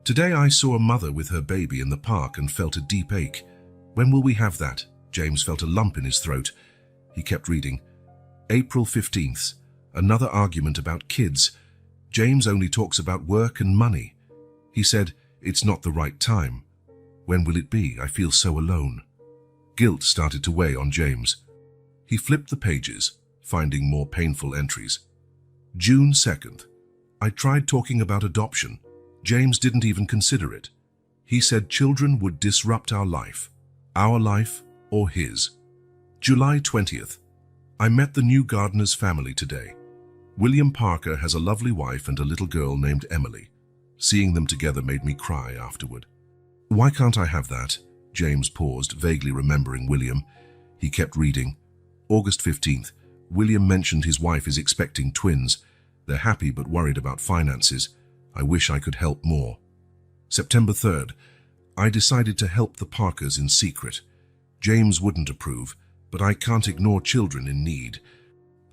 Speaker 1: Today I saw a mother with her baby in the park and felt a deep ache. When will we have that? James felt a lump in his throat. He kept reading. April 15th. Another argument about kids. James only talks about work and money. He said, it's not the right time. When will it be? I feel so alone. Guilt started to weigh on James. He flipped the pages, finding more painful entries. June 2nd. I tried talking about adoption. James didn't even consider it. He said children would disrupt our life or his. July 20th. I met the new gardener's family today. William Parker has a lovely wife and a little girl named Emily. Seeing them together made me cry afterward. Why can't I have that? James paused, vaguely remembering William. He kept reading. August 15th. William mentioned his wife is expecting twins. They're happy but worried about finances. I wish I could help more. September 3rd. I decided to help the Parkers in secret. James wouldn't approve, but I can't ignore children in need.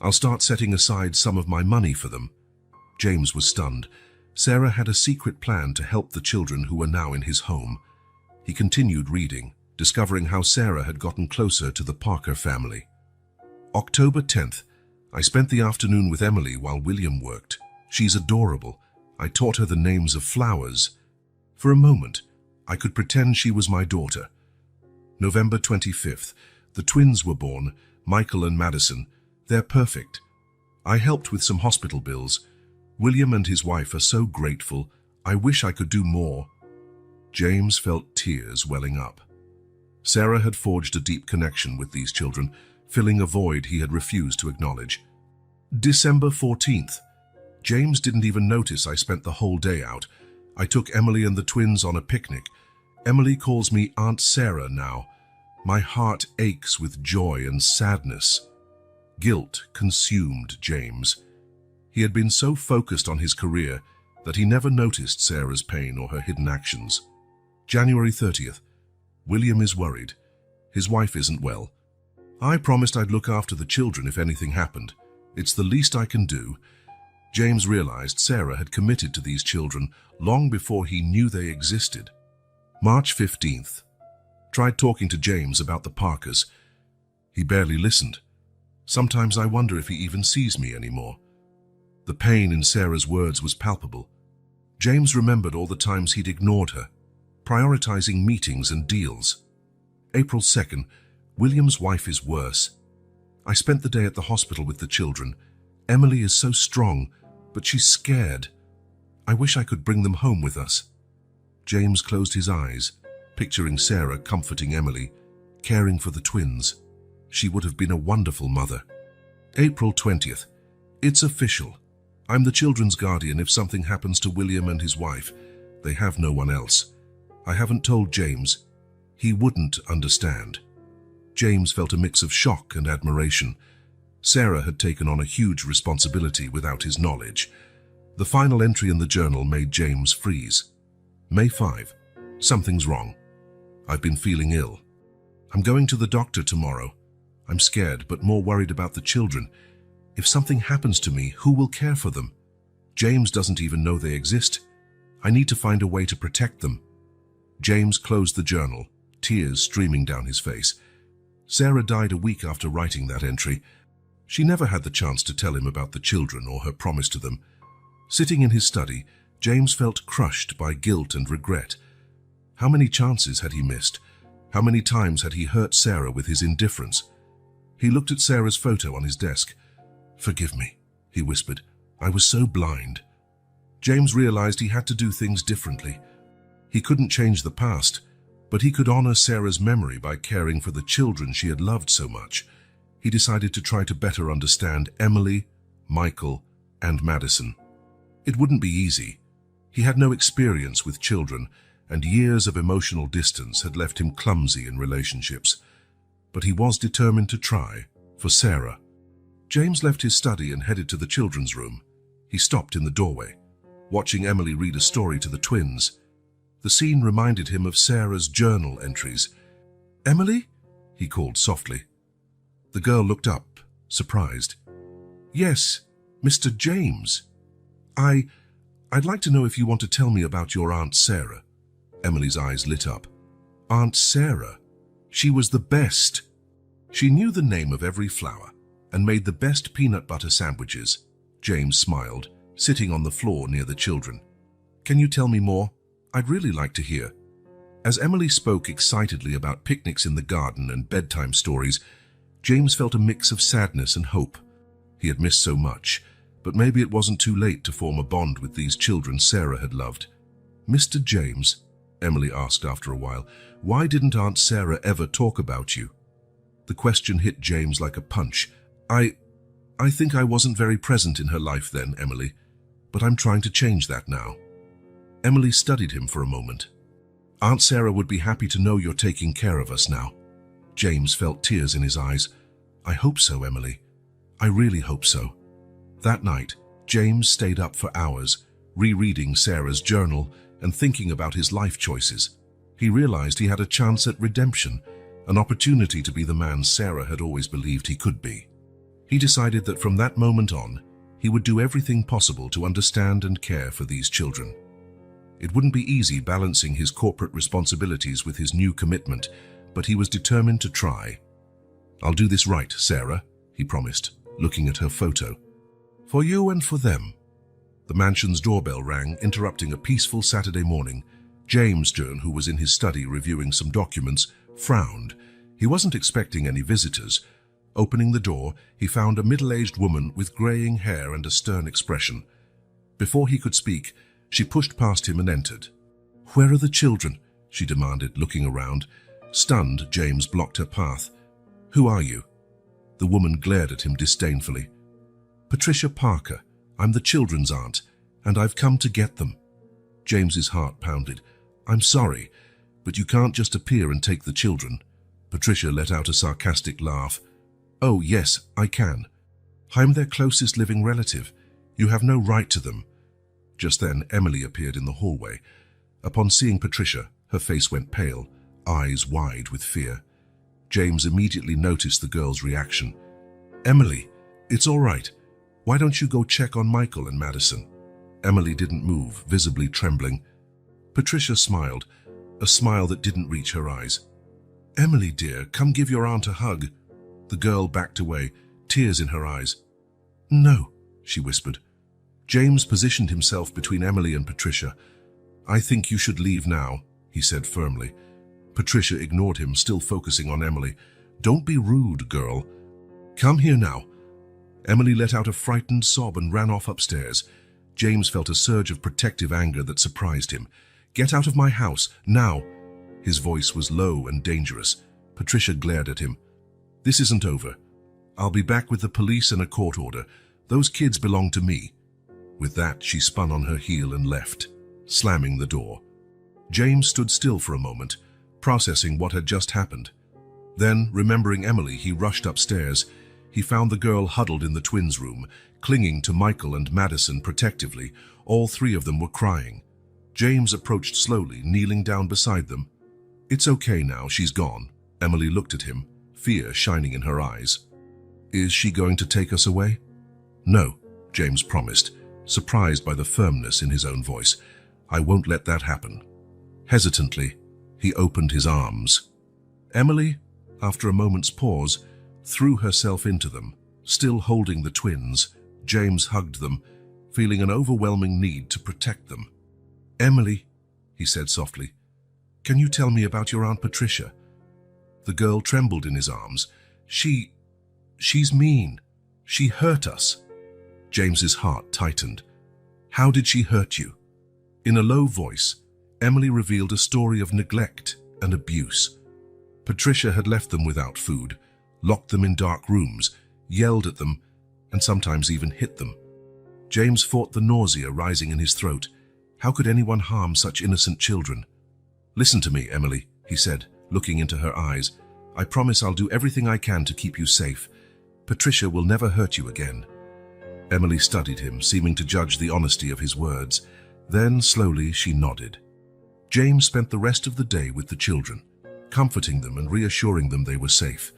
Speaker 1: I'll start setting aside some of my money for them. James was stunned. Sarah had a secret plan to help the children who were now in his home. He continued reading, discovering how Sarah had gotten closer to the Parker family. October 10th. I spent the afternoon with Emily while William worked. She's adorable. I taught her the names of flowers. For a moment, I could pretend she was my daughter. November 25th. The twins were born, Michael and Madison. They're perfect. I helped with some hospital bills. William and his wife are so grateful. I wish I could do more. James felt tears welling up. Sarah had forged a deep connection with these children, filling a void he had refused to acknowledge. December 14th. James didn't even notice I spent the whole day out. I took Emily and the twins on a picnic. Emily calls me Aunt Sarah now. My heart aches with joy and sadness. Guilt consumed James. He had been so focused on his career that he never noticed Sarah's pain or her hidden actions. January 30th. William is worried. His wife isn't well. I promised I'd look after the children if anything happened. It's the least I can do. James realized Sarah had committed to these children long before he knew they existed. March 15th. Tried talking to James about the Parkers. He barely listened. Sometimes I wonder if he even sees me anymore. The pain in Sarah's words was palpable. James remembered all the times he'd ignored her, prioritizing meetings and deals. April 2nd. William's wife is worse. I spent the day at the hospital with the children. Emily is so strong, but she's scared. I wish I could bring them home with us. James closed his eyes, picturing Sarah comforting Emily, caring for the twins. She would have been a wonderful mother. April 20th. It's official. I'm the children's guardian if something happens to William and his wife. They have no one else. I haven't told James. He wouldn't understand. James felt a mix of shock and admiration. Sarah had taken on a huge responsibility without his knowledge. The final entry in the journal made James freeze. May 5. Something's wrong. I've been feeling ill. I'm going to the doctor tomorrow. I'm scared, but more worried about the children. If something happens to me, who will care for them? James doesn't even know they exist. I need to find a way to protect them. James closed the journal, tears streaming down his face. Sarah died a week after writing that entry. She never had the chance to tell him about the children or her promise to them. Sitting in his study, James felt crushed by guilt and regret. How many chances had he missed? How many times had he hurt Sarah with his indifference? He looked at Sarah's photo on his desk. "Forgive me," he whispered. "I was so blind." James realized he had to do things differently. He couldn't change the past, but he could honor Sarah's memory by caring for the children she had loved so much. He decided to try to better understand Emily, Michael, and Madison. It wouldn't be easy. He had no experience with children, and years of emotional distance had left him clumsy in relationships. but he was determined to try, for Sarah. James left his study and headed to the children's room. He stopped in the doorway, watching Emily read a story to the twins. The scene reminded him of Sarah's journal entries. "Emily?" he called softly. The girl looked up, surprised. "Yes, Mr. James. I'd like to know if you want to tell me about your Aunt Sarah." Emily's eyes lit up. "Aunt Sarah? She was the best." She knew the name of every flower and made the best peanut butter sandwiches. James smiled, sitting on the floor near the children. "Can you tell me more? I'd really like to hear." As Emily spoke excitedly about picnics in the garden and bedtime stories, James felt a mix of sadness and hope. He had missed so much, but maybe it wasn't too late to form a bond with these children Sarah had loved. "Mr. James," Emily asked after a while, "why didn't Aunt Sarah ever talk about you?" The question hit James like a punch. I think I wasn't very present in her life then, Emily, but I'm trying to change that now." Emily studied him for a moment. "Aunt Sarah would be happy to know you're taking care of us now." James felt tears in his eyes. "I hope so, Emily. I really hope so." That night, James stayed up for hours, rereading Sarah's journal and thinking about his life choices. He realized he had a chance at redemption, an opportunity to be the man Sarah had always believed he could be. He decided that from that moment on, he would do everything possible to understand and care for these children. It wouldn't be easy balancing his corporate responsibilities with his new commitment, but he was determined to try. "I'll do this right, Sarah," he promised, looking at her photo. "For you and for them." The mansion's doorbell rang, interrupting a peaceful Saturday morning. James, who was in his study reviewing some documents, frowned. He wasn't expecting any visitors. Opening the door, he found a middle-aged woman with graying hair and a stern expression. Before he could speak, she pushed past him and entered. "Where are the children?" she demanded, looking around. Stunned, James blocked her path. "Who are you?" The woman glared at him disdainfully. "Patricia Parker. I'm the children's aunt, and I've come to get them." James's heart pounded. "I'm sorry, but you can't just appear and take the children." Patricia let out a sarcastic laugh. "Oh, yes, I can. I'm their closest living relative. You have no right to them." Just then, Emily appeared in the hallway. Upon seeing Patricia, her face went pale, eyes wide with fear. James immediately noticed the girl's reaction. "Emily, it's all right. Why don't you go check on Michael and Madison?" Emily didn't move, visibly trembling. Patricia smiled, a smile that didn't reach her eyes. "Emily, dear, come give your aunt a hug." The girl backed away, tears in her eyes. "No," she whispered. James positioned himself between Emily and Patricia. "I think you should leave now," he said firmly. Patricia ignored him, still focusing on Emily. "Don't be rude, girl. Come here now." Emily let out a frightened sob and ran off upstairs. James felt a surge of protective anger that surprised him. "Get out of my house, now!" His voice was low and dangerous. Patricia glared at him. "This isn't over. I'll be back with the police and a court order. Those kids belong to me." With that, she spun on her heel and left, slamming the door. James stood still for a moment, processing what had just happened. Then, remembering Emily, he rushed upstairs. He found the girl huddled in the twins' room, clinging to Michael and Madison protectively. All three of them were crying. James approached slowly, kneeling down beside them. "It's okay now, she's gone." Emily looked at him, fear shining in her eyes. "Is she going to take us away?" "No," James promised, surprised by the firmness in his own voice. "I won't let that happen." Hesitantly, he opened his arms. Emily, after a moment's pause, threw herself into them. Still holding the twins, James hugged them, feeling an overwhelming need to protect them. "Emily," he said softly, "can you tell me about your Aunt Patricia?" The girl trembled in his arms. She's mean. She hurt us." James's heart tightened. "How did she hurt you?" In a low voice, Emily revealed a story of neglect and abuse. Patricia had left them without food, locked them in dark rooms, yelled at them, and sometimes even hit them. James fought the nausea rising in his throat. How could anyone harm such innocent children? "Listen to me, Emily," he said, looking into her eyes. I promise I'll do everything I can to keep you safe. Patricia will never hurt you again." Emily studied him, seeming to judge the honesty of his words. Then, slowly, she nodded. James spent the rest of the day with the children, comforting them and reassuring them they were safe.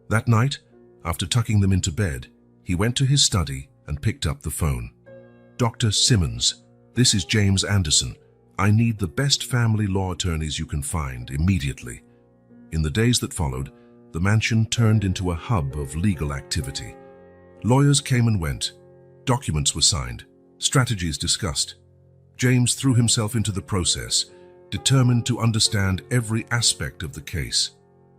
Speaker 1: That night, after tucking them into bed, he went to his study and picked up the phone. "Dr. Simmons, this is James Anderson. I need the best family law attorneys you can find immediately." In the days that followed, the mansion turned into a hub of legal activity. Lawyers came and went. Documents were signed. Strategies discussed. James threw himself into the process, determined to understand every aspect of the case.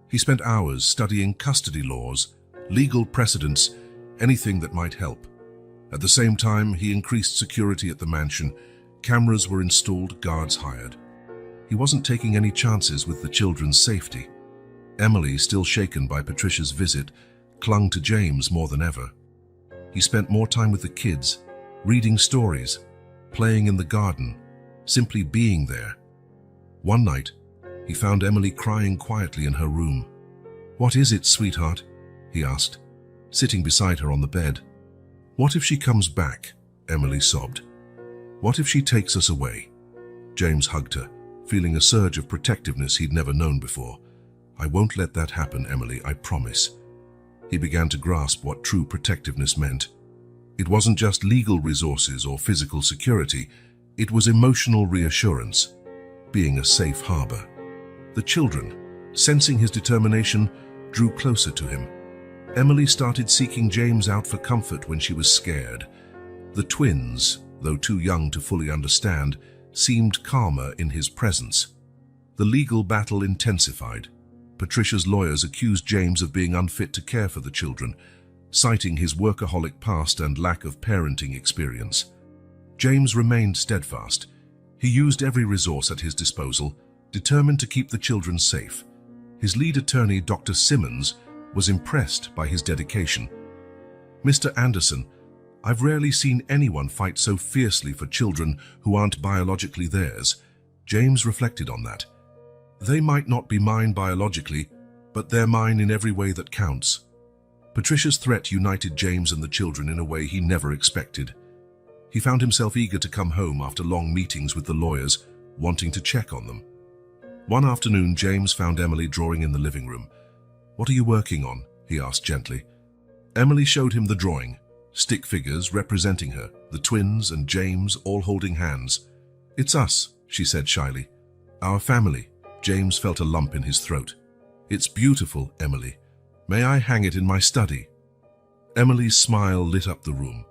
Speaker 1: He spent hours studying custody laws, legal precedents, anything that might help. At the same time, he increased security at the mansion. Cameras were installed, guards hired. He wasn't taking any chances with the children's safety. Emily, still shaken by Patricia's visit, clung to James more than ever. He spent more time with the kids, reading stories, playing in the garden, simply being there. One night, he found Emily crying quietly in her room. "What is it, sweetheart?" he asked, sitting beside her on the bed. "What if she comes back?" Emily sobbed. "What if she takes us away?" James hugged her, feeling a surge of protectiveness he'd never known before. "I won't let that happen, Emily, I promise." He began to grasp what true protectiveness meant. It wasn't just legal resources or physical security, it was emotional reassurance, being a safe harbor. The children, sensing his determination, drew closer to him. Emily started seeking James out for comfort when she was scared. The twins, though too young to fully understand, seemed calmer in his presence. The legal battle intensified. Patricia's lawyers accused James of being unfit to care for the children, citing his workaholic past and lack of parenting experience. James remained steadfast. He used every resource at his disposal, determined to keep the children safe. His lead attorney, Dr. Simmons, was impressed by his dedication. "Mr. Anderson, I've rarely seen anyone fight so fiercely for children who aren't biologically theirs." James reflected on that. "They might not be mine biologically, but they're mine in every way that counts." Patricia's threat united James and the children in a way he never expected. He found himself eager to come home after long meetings with the lawyers, wanting to check on them. One afternoon, James found Emily drawing in the living room. "What are you working on?" he asked gently. Emily showed him the drawing, stick figures representing her, the twins and James all holding hands. "It's us," she said shyly. "Our family." James felt a lump in his throat. "It's beautiful, Emily. May I hang it in my study?" Emily's smile lit up the room.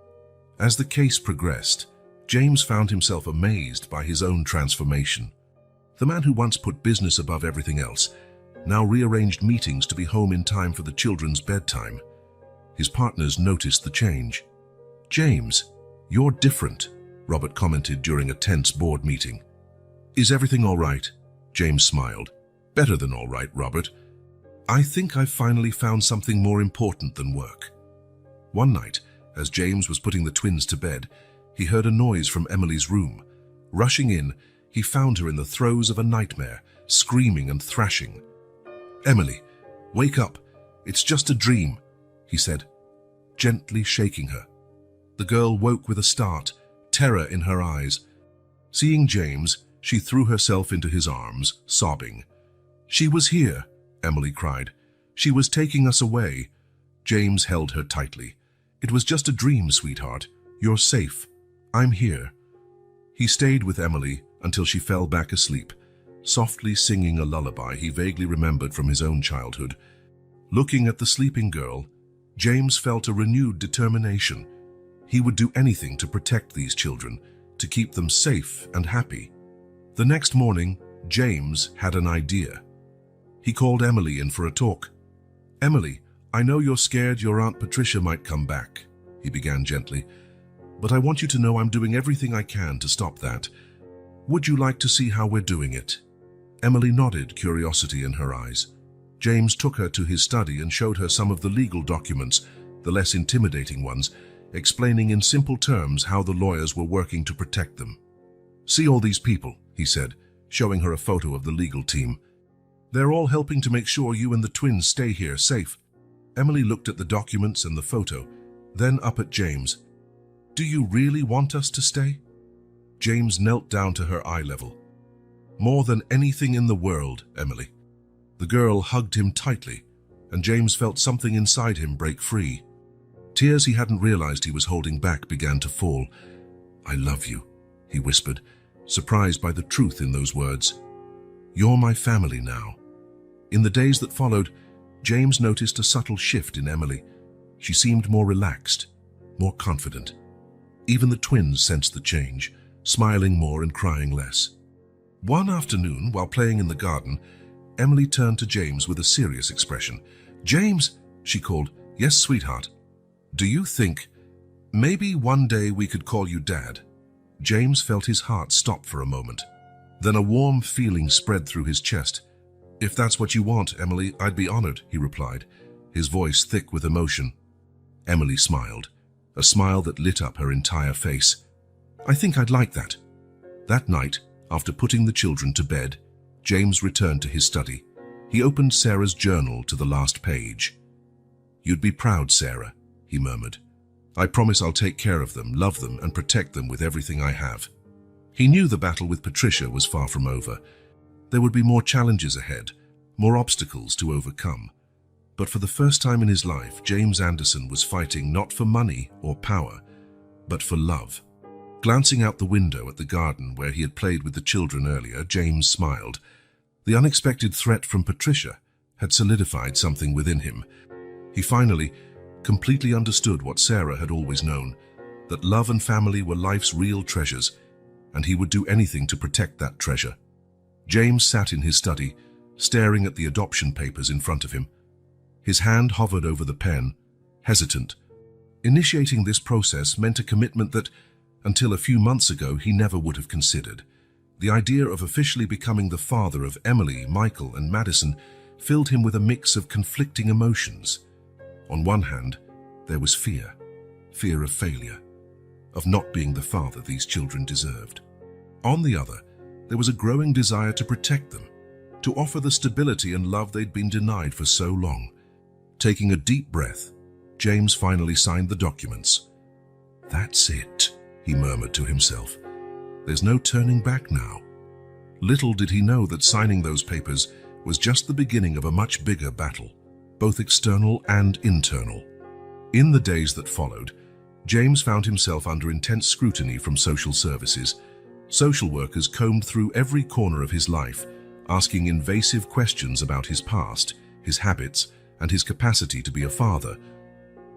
Speaker 1: As the case progressed, James found himself amazed by his own transformation. The man who once put business above everything else now rearranged meetings to be home in time for the children's bedtime. His partners noticed the change. "James, you're different," Robert commented during a tense board meeting. "Is everything all right?" James smiled. "Better than all right, Robert. I think I've finally found something more important than work." One night, as James was putting the twins to bed, he heard a noise from Emily's room. Rushing in, he found her in the throes of a nightmare, screaming and thrashing. "Emily, wake up. It's just a dream," he said, gently shaking her. The girl woke with a start, terror in her eyes. Seeing James, she threw herself into his arms, sobbing. "She was here," Emily cried. "She was taking us away." James held her tightly. "It was just a dream, sweetheart. You're safe. I'm here." He stayed with Emily until she fell back asleep, softly singing a lullaby he vaguely remembered from his own childhood. Looking at the sleeping girl, James felt a renewed determination. He would do anything to protect these children, to keep them safe and happy. The next morning, James had an idea. He called Emily in for a talk. "Emily, I know you're scared your Aunt Patricia might come back," he began gently, "but I want you to know I'm doing everything I can to stop that. Would you like to see how we're doing it?" Emily nodded, curiosity in her eyes. James took her to his study and showed her some of the legal documents, the less intimidating ones, explaining in simple terms how the lawyers were working to protect them. "See all these people," he said, showing her a photo of the legal team. They're all helping to make sure you and the twins stay here safe. Emily looked at the documents and the photo, then up at James. Do you really want us to stay? James knelt down to her eye level. More than anything in the world, Emily. The girl hugged him tightly, and James felt something inside him break free. Tears he hadn't realized he was holding back began to fall. I love you, he whispered, surprised by the truth in those words. You're my family now. In the days that followed, James noticed a subtle shift in Emily. She seemed more relaxed, more confident. Even the twins sensed the change, smiling more and crying less. One afternoon, while playing in the garden, Emily turned to James with a serious expression. James, she called. Yes, sweetheart. Do you think maybe one day we could call you Dad? James felt his heart stop for a moment. Then a warm feeling spread through his chest. If that's what you want, Emily, I'd be honored, he replied, his voice thick with emotion. Emily smiled, a smile that lit up her entire face. I think I'd like that. That night, after putting the children to bed, James returned to his study. He opened Sarah's journal to the last page. You'd be proud, Sarah, he murmured. I promise I'll take care of them, love them, and protect them with everything I have. He knew the battle with Patricia was far from over. There would be more challenges ahead, more obstacles to overcome. But for the first time in his life, James Anderson was fighting not for money or power, but for love. Glancing out the window at the garden where he had played with the children earlier, James smiled. The unexpected threat from Patricia had solidified something within him. He finally completely understood what Sarah had always known, that love and family were life's real treasures, and he would do anything to protect that treasure. James sat in his study, staring at the adoption papers in front of him. His hand hovered over the pen, hesitant. Initiating this process meant a commitment that, until a few months ago, he never would have considered. The idea of officially becoming the father of Emily, Michael, and Madison filled him with a mix of conflicting emotions. On one hand, there was fear of failure, of not being the father these children deserved. On the other, there was a growing desire to protect them, to offer the stability and love they'd been denied for so long. Taking a deep breath, James finally signed the documents. That's it, he murmured to himself. There's no turning back now. Little did he know that signing those papers was just the beginning of a much bigger battle, both external and internal. In the days that followed, James found himself under intense scrutiny from social services. Social workers combed through every corner of his life, asking invasive questions about his past, his habits, and his capacity to be a father.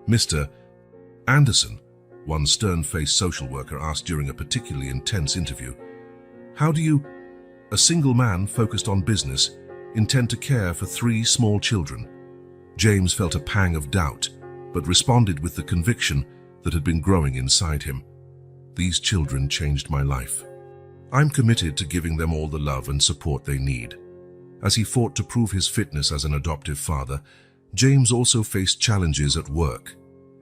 Speaker 1: Mr. Anderson, one stern-faced social worker asked during a particularly intense interview, how do you, a single man focused on business, intend to care for 3 small children? James felt a pang of doubt, but responded with the conviction that had been growing inside him. These children changed my life. I'm committed to giving them all the love and support they need. As he fought to prove his fitness as an adoptive father, James also faced challenges at work.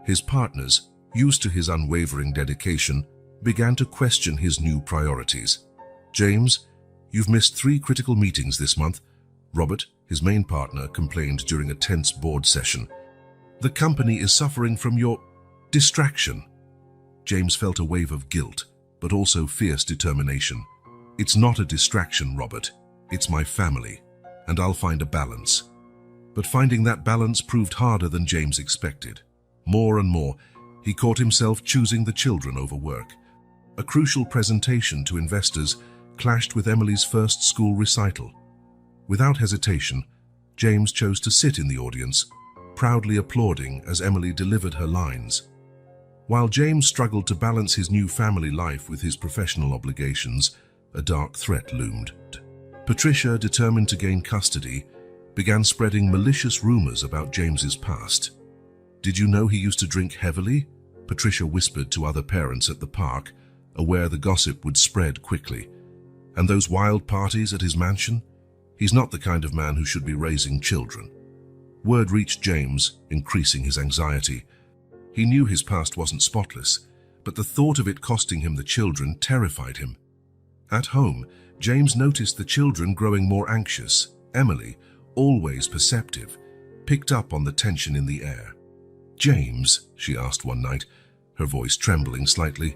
Speaker 1: His partners, used to his unwavering dedication, began to question his new priorities. James, you've missed 3 critical meetings this month. Robert, his main partner, complained during a tense board session. The company is suffering from your distraction. James felt a wave of guilt, but also fierce determination. It's not a distraction, Robert. It's my family, and I'll find a balance. But finding that balance proved harder than James expected. More and more, he caught himself choosing the children over work. A crucial presentation to investors clashed with Emily's first school recital. Without hesitation, James chose to sit in the audience, proudly applauding as Emily delivered her lines. While James struggled to balance his new family life with his professional obligations, a dark threat loomed. Patricia, determined to gain custody, began spreading malicious rumors about James's past. Did you know he used to drink heavily? Patricia whispered to other parents at the park, aware the gossip would spread quickly. And those wild parties at his mansion? He's not the kind of man who should be raising children. Word reached James, increasing his anxiety. He knew his past wasn't spotless, but the thought of it costing him the children terrified him. At home, James noticed the children growing more anxious, Emily, always perceptive, picked up on the tension in the air. "James," she asked one night, her voice trembling slightly,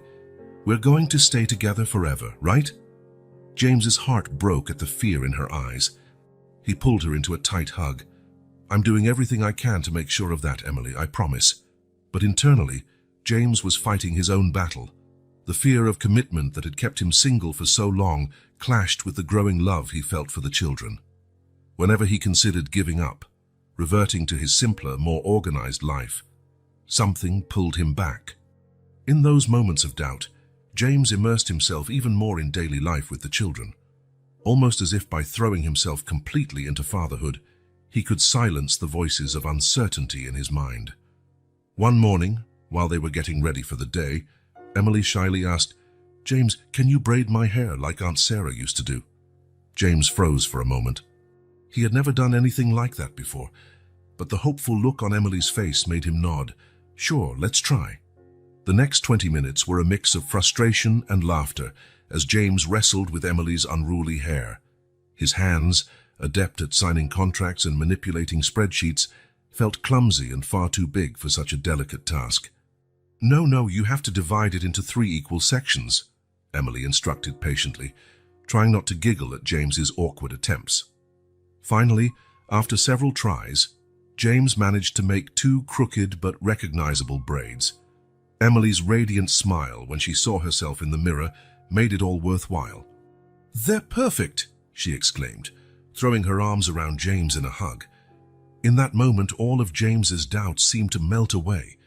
Speaker 1: "we're going to stay together forever, right?" James's heart broke at the fear in her eyes. He pulled her into a tight hug. "I'm doing everything I can to make sure of that, Emily, I promise." But internally, James was fighting his own battle. The fear of commitment that had kept him single for so long clashed with the growing love he felt for the children. Whenever he considered giving up, reverting to his simpler, more organized life, something pulled him back. In those moments of doubt, James immersed himself even more in daily life with the children. Almost as if by throwing himself completely into fatherhood, he could silence the voices of uncertainty in his mind. One morning, while they were getting ready for the day, Emily shyly asked, "James, can you braid my hair like Aunt Sarah used to do?" James froze for a moment. He had never done anything like that before, but the hopeful look on Emily's face made him nod. "Sure, let's try." The next 20 minutes were a mix of frustration and laughter as James wrestled with Emily's unruly hair. His hands, adept at signing contracts and manipulating spreadsheets, felt clumsy and far too big for such a delicate task. No, you have to divide it into 3 equal sections," Emily instructed patiently, trying not to giggle at James's awkward attempts. Finally, after several tries, James managed to make 2 crooked but recognizable braids. Emily's radiant smile when she saw herself in the mirror made it all worthwhile. "They're perfect," she exclaimed, throwing her arms around James in a hug. In that moment, all of James's doubts seemed to melt away.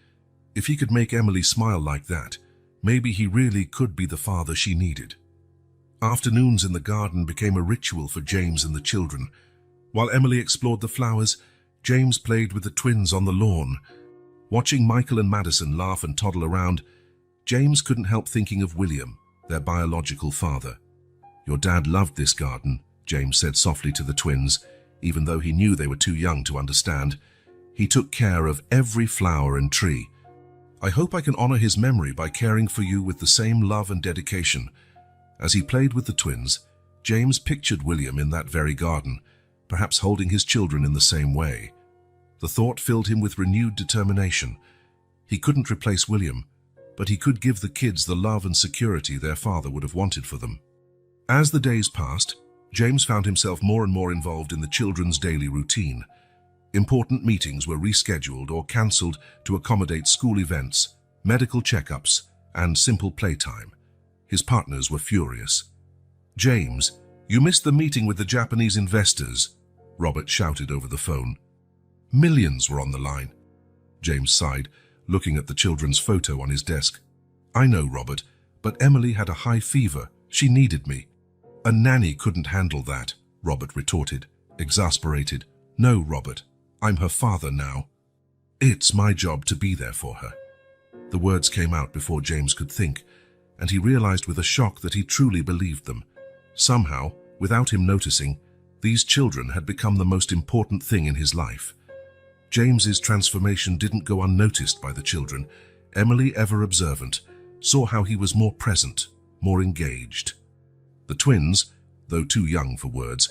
Speaker 1: If he could make Emily smile like that, maybe he really could be the father she needed. Afternoons in the garden became a ritual for James and the children. While Emily explored the flowers, James played with the twins on the lawn. Watching Michael and Madison laugh and toddle around, James couldn't help thinking of William, their biological father. "Your dad loved this garden," James said softly to the twins, even though he knew they were too young to understand. "He took care of every flower and tree. I hope I can honor his memory by caring for you with the same love and dedication." As he played with the twins, James pictured William in that very garden, perhaps holding his children in the same way. The thought filled him with renewed determination. He couldn't replace William, but he could give the kids the love and security their father would have wanted for them. As the days passed, James found himself more and more involved in the children's daily routine. Important meetings were rescheduled or cancelled to accommodate school events, medical checkups, and simple playtime. His partners were furious. "James, you missed the meeting with the Japanese investors," Robert shouted over the phone. "Millions were on the line." James sighed, looking at the children's photo on his desk. "I know, Robert, but Emily had a high fever. She needed me." "A nanny couldn't handle that," Robert retorted, exasperated. "No, Robert, I'm her father now. It's my job to be there for her." The words came out before James could think, and he realized with a shock that he truly believed them. Somehow, without him noticing, these children had become the most important thing in his life. James's transformation didn't go unnoticed by the children. Emily, ever observant, saw how he was more present, more engaged. The twins, though too young for words,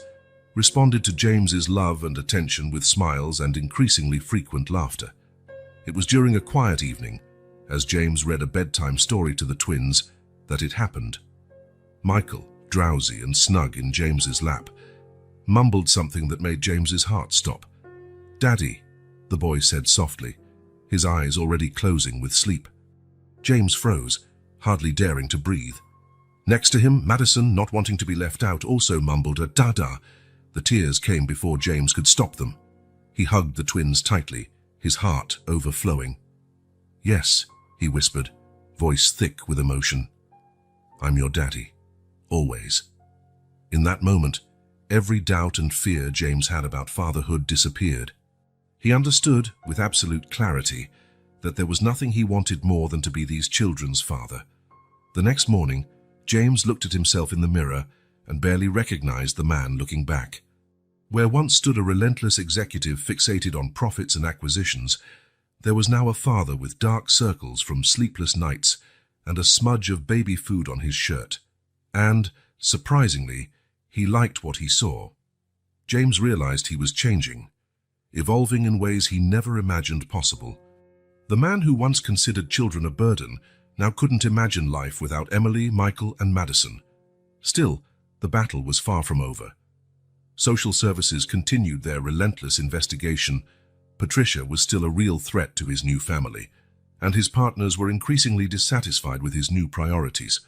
Speaker 1: responded to James's love and attention with smiles and increasingly frequent laughter. It was during a quiet evening, as James read a bedtime story to the twins, that it happened. Michael, drowsy and snug in James's lap, mumbled something that made James's heart stop. "Daddy," the boy said softly, his eyes already closing with sleep. James froze, hardly daring to breathe. Next to him, Madison, not wanting to be left out, also mumbled a "da-da." The tears came before James could stop them. He hugged the twins tightly, his heart overflowing. "Yes," he whispered, voice thick with emotion. "I'm your daddy, always." In that moment, every doubt and fear James had about fatherhood disappeared. He understood, with absolute clarity, that there was nothing he wanted more than to be these children's father. The next morning, James looked at himself in the mirror and barely recognized the man looking back. Where once stood a relentless executive fixated on profits and acquisitions, there was now a father with dark circles from sleepless nights and a smudge of baby food on his shirt. And, surprisingly, he liked what he saw. James realized he was changing, evolving in ways he never imagined possible. The man who once considered children a burden now couldn't imagine life without Emily, Michael, and Madison. Still, the battle was far from over. Social services continued their relentless investigation. Patricia was still a real threat to his new family, and his partners were increasingly dissatisfied with his new priorities.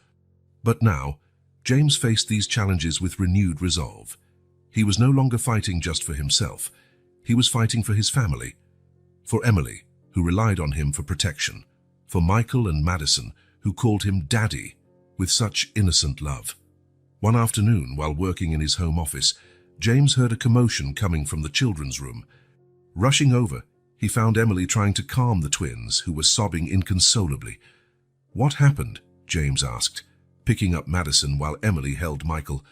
Speaker 1: But now, James faced these challenges with renewed resolve. He was no longer fighting just for himself. He was fighting for his family. For Emily, who relied on him for protection. For Michael and Madison, who called him Daddy with such innocent love. One afternoon, while working in his home office, James heard a commotion coming from the children's room. Rushing over, he found Emily trying to calm the twins, who were sobbing inconsolably. "What happened?" James asked, picking up Madison while Emily held Michael.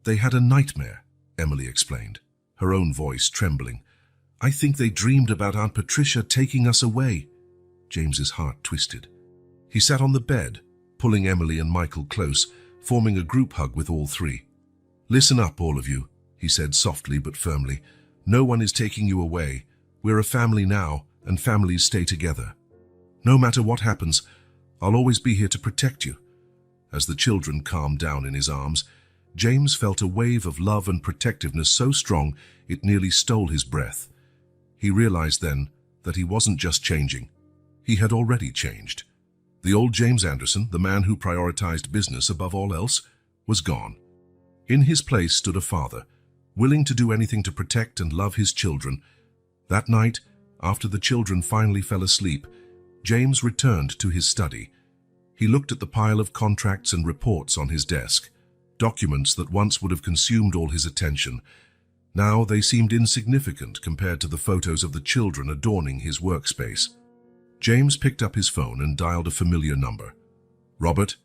Speaker 1: "They had a nightmare," Emily explained, her own voice trembling. "I think they dreamed about Aunt Patricia taking us away." James's heart twisted. He sat on the bed, pulling Emily and Michael close, forming a group hug with all three. "Listen up, all of you," he said softly but firmly. "No one is taking you away. We're a family now, and families stay together. No matter what happens, I'll always be here to protect you." As the children calmed down in his arms, James felt a wave of love and protectiveness so strong it nearly stole his breath. He realized then that he wasn't just changing. He had already changed. The old James Anderson, the man who prioritized business above all else, was gone. In his place stood a father, willing to do anything to protect and love his children. That night, after the children finally fell asleep, James returned to his study. He looked at the pile of contracts and reports on his desk, documents that once would have consumed all his attention. Now they seemed insignificant compared to the photos of the children adorning his workspace. James picked up his phone and dialed a familiar number. "Robert,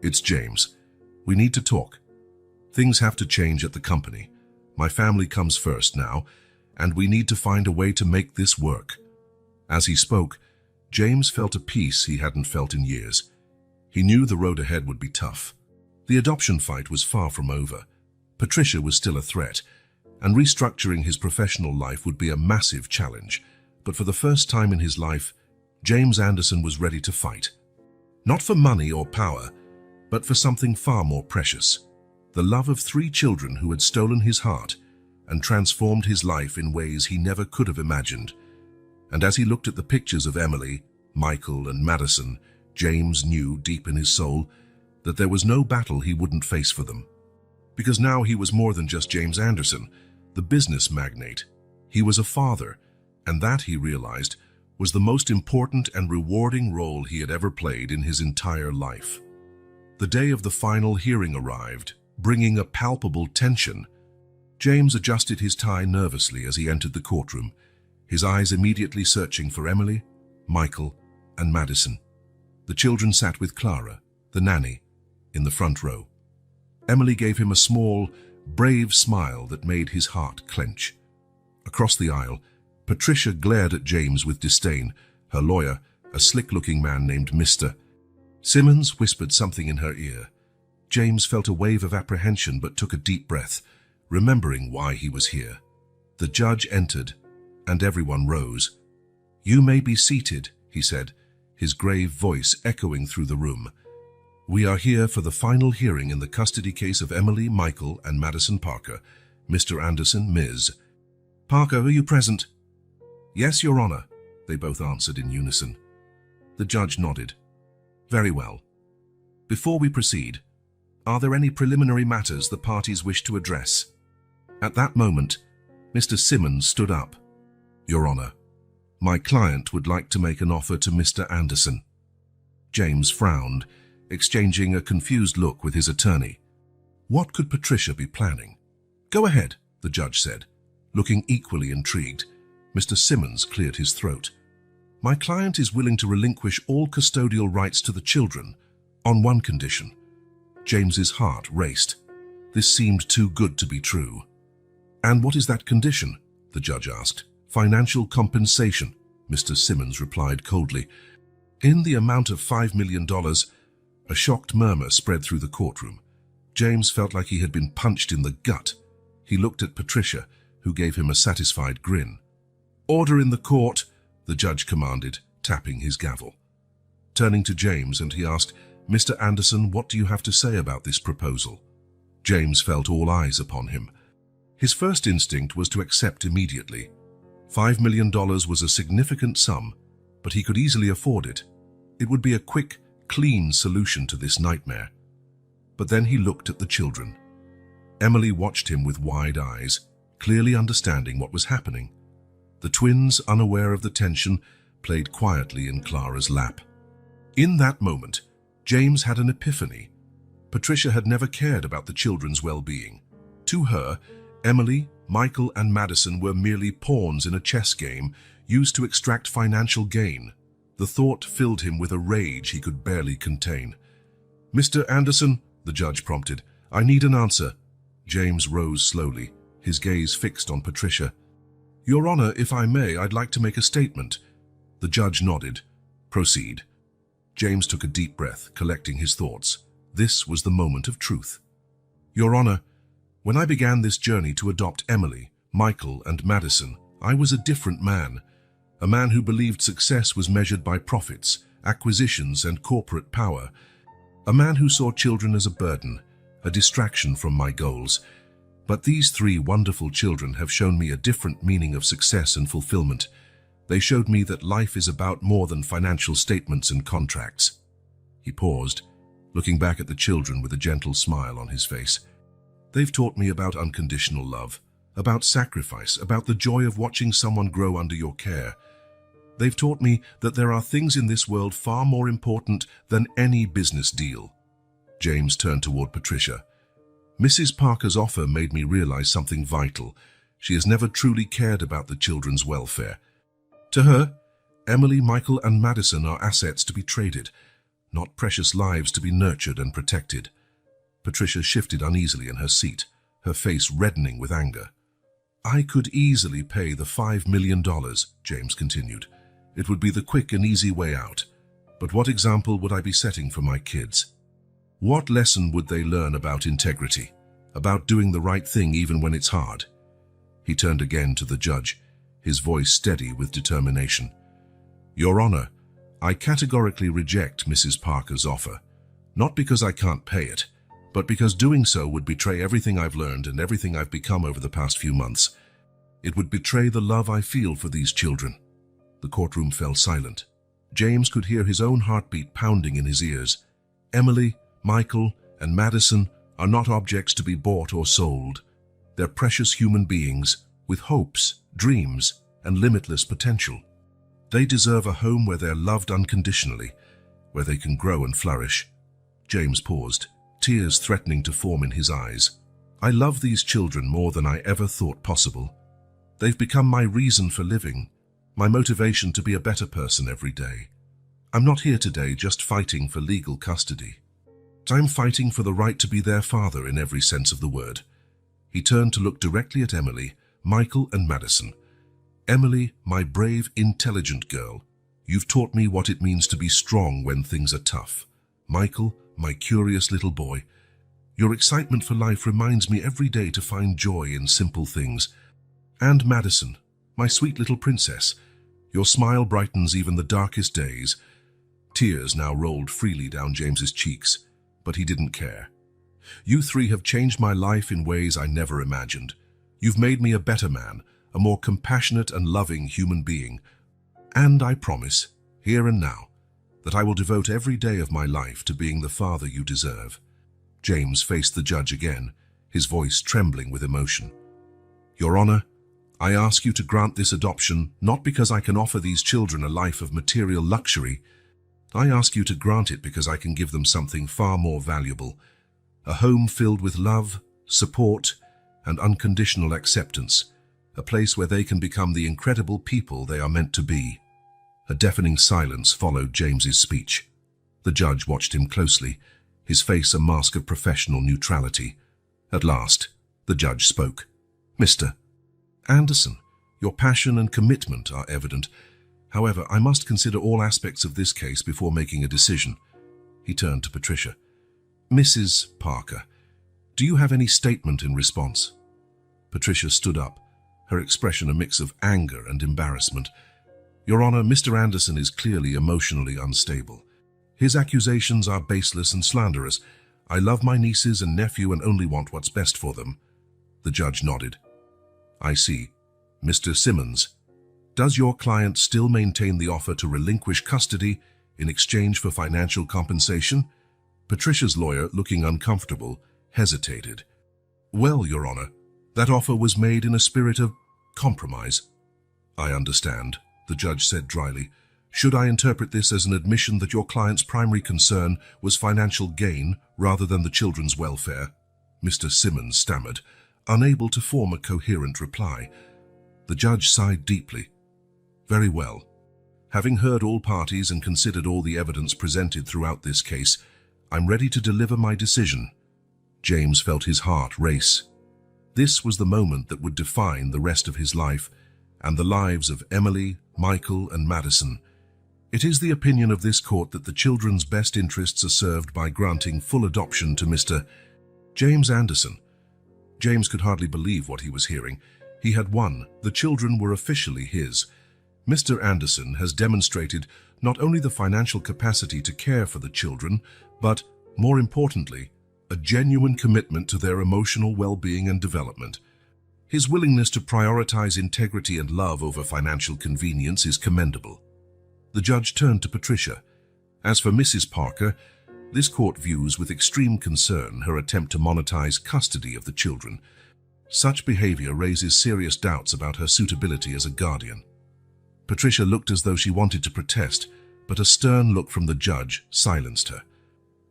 Speaker 1: it's James. We need to talk. Things have to change at the company. My family comes first now, and we need to find a way to make this work." As he spoke, James felt a peace he hadn't felt in years. He knew the road ahead would be tough. The adoption fight was far from over. Patricia was still a threat, and restructuring his professional life would be a massive challenge. But for the first time in his life, James Anderson was ready to fight. Not for money or power, but for something far more precious. The love of 3 children who had stolen his heart and transformed his life in ways he never could have imagined. And as he looked at the pictures of Emily, Michael, and Madison, James knew deep in his soul that there was no battle he wouldn't face for them. Because now he was more than just James Anderson, the business magnate. He was a father, and that, he realized, was the most important and rewarding role he had ever played in his entire life. The day of the final hearing arrived, bringing a palpable tension. James adjusted his tie nervously as he entered the courtroom, his eyes immediately searching for Emily, Michael, and Madison. The children sat with Clara, the nanny, in the front row. Emily gave him a small, brave smile that made his heart clench. Across the aisle, Patricia glared at James with disdain. Her lawyer, a slick-looking man named Mr. Simmons, whispered something in her ear. James felt a wave of apprehension but took a deep breath, remembering why he was here. The judge entered, and everyone rose. "You may be seated," he said, his grave voice echoing through the room. "We are here for the final hearing in the custody case of Emily, Michael, and Madison Parker. Mr. Anderson, Ms. Parker, are you present?" "Yes, Your Honor," they both answered in unison. The judge nodded. "Very well. Before we proceed, are there any preliminary matters the parties wish to address?" At that moment, Mr. Simmons stood up. "Your Honor, my client would like to make an offer to Mr. Anderson." James frowned, exchanging a confused look with his attorney. What could Patricia be planning? "Go ahead," the judge said, looking equally intrigued. Mr. Simmons cleared his throat. "My client is willing to relinquish all custodial rights to the children on one condition." James's heart raced. This seemed too good to be true. "And what is that condition?" the judge asked. "Financial compensation," Mr. Simmons replied coldly. "In the amount of $5 million, a shocked murmur spread through the courtroom. James felt like he had been punched in the gut. He looked at Patricia, who gave him a satisfied grin. "Order in the court," the judge commanded, tapping his gavel. Turning to James, and he asked, "Mr. Anderson, what do you have to say about this proposal?" James felt all eyes upon him. His first instinct was to accept immediately. $5 million was a significant sum, but he could easily afford it. It would be a quick, clean solution to this nightmare. But then he looked at the children. Emily watched him with wide eyes, clearly understanding what was happening. The twins, unaware of the tension, played quietly in Clara's lap. In that moment, James had an epiphany. Patricia had never cared about the children's well-being. To her, Emily, Michael, and Madison were merely pawns in a chess game used to extract financial gain. The thought filled him with a rage he could barely contain. "Mr. Anderson," the judge prompted, "I need an answer." James rose slowly, his gaze fixed on Patricia. "Your Honor, if I may, I'd like to make a statement." The judge nodded. "Proceed." James took a deep breath, collecting his thoughts. This was the moment of truth. "Your Honor, when I began this journey to adopt Emily, Michael, and Madison, I was a different man. A man who believed success was measured by profits, acquisitions, and corporate power. A man who saw children as a burden, a distraction from my goals. But these three wonderful children have shown me a different meaning of success and fulfillment. They showed me that life is about more than financial statements and contracts." He paused, looking back at the children with a gentle smile on his face. "They've taught me about unconditional love, about sacrifice, about the joy of watching someone grow under your care. They've taught me that there are things in this world far more important than any business deal." James turned toward Patricia. "Mrs. Parker's offer made me realize something vital. She has never truly cared about the children's welfare. To her, Emily, Michael, and Madison are assets to be traded, not precious lives to be nurtured and protected." Patricia shifted uneasily in her seat, her face reddening with anger. "I could easily pay the $5 million, James continued. "It would be the quick and easy way out. But what example would I be setting for my kids? What lesson would they learn about integrity, about doing the right thing even when it's hard?" He turned again to the judge, his voice steady with determination. "Your Honor, I categorically reject Mrs. Parker's offer, not because I can't pay it, but because doing so would betray everything I've learned and everything I've become over the past few months. It would betray the love I feel for these children." The courtroom fell silent. James could hear his own heartbeat pounding in his ears. Emily, Michael, and Madison are not objects to be bought or sold. They're precious human beings with hopes, dreams, and limitless potential. They deserve a home where they're loved unconditionally, where they can grow and flourish. James paused, tears threatening to form in his eyes. "I love these children more than I ever thought possible. They've become my reason for living, my motivation to be a better person every day. I'm not here today just fighting for legal custody. I'm fighting for the right to be their father in every sense of the word." He turned to look directly at Emily, Michael, and Madison. "Emily, my brave, intelligent girl, you've taught me what it means to be strong when things are tough. Michael, my curious little boy, your excitement for life reminds me every day to find joy in simple things. And Madison, my sweet little princess, your smile brightens even the darkest days." Tears now rolled freely down James's cheeks, but he didn't care. "You three have changed my life in ways I never imagined. You've made me a better man, a more compassionate and loving human being. And I promise, here and now, that I will devote every day of my life to being the father you deserve." James faced the judge again, his voice trembling with emotion. "Your Honor, I ask you to grant this adoption not because I can offer these children a life of material luxury. I ask you to grant it because I can give them something far more valuable, a home filled with love, support, and unconditional acceptance, a place where they can become the incredible people they are meant to be." A deafening silence followed James's speech. The judge watched him closely, his face a mask of professional neutrality. At last, the judge spoke. "Mr. Anderson, your passion and commitment are evident. However, I must consider all aspects of this case before making a decision." He turned to Patricia. "Mrs. Parker, do you have any statement in response?" Patricia stood up, her expression a mix of anger and embarrassment. "Your Honor, Mr. Anderson is clearly emotionally unstable. His accusations are baseless and slanderous. I love my nieces and nephew and only want what's best for them." The judge nodded. "I see. Mr. Simmons, does your client still maintain the offer to relinquish custody in exchange for financial compensation?" Patricia's lawyer, looking uncomfortable, hesitated. "Well, Your Honor, that offer was made in a spirit of compromise." "I understand," the judge said dryly. "Should I interpret this as an admission that your client's primary concern was financial gain rather than the children's welfare?" Mr. Simmons stammered, unable to form a coherent reply. The judge sighed deeply. "Very well. Having heard all parties and considered all the evidence presented throughout this case, I'm ready to deliver my decision." James felt his heart race. This was the moment that would define the rest of his life and the lives of Emily, Michael, and Madison. It is the opinion of this court that the children's best interests are served by granting full adoption to Mr. James Anderson. James could hardly believe what he was hearing. He had won. The children were officially his. Mr. Anderson has demonstrated not only the financial capacity to care for the children, but, more importantly, a genuine commitment to their emotional well-being and development. His willingness to prioritize integrity and love over financial convenience is commendable. The judge turned to Patricia. As for Mrs. Parker, this court views with extreme concern her attempt to monetize custody of the children. Such behavior raises serious doubts about her suitability as a guardian. Patricia looked as though she wanted to protest, but a stern look from the judge silenced her.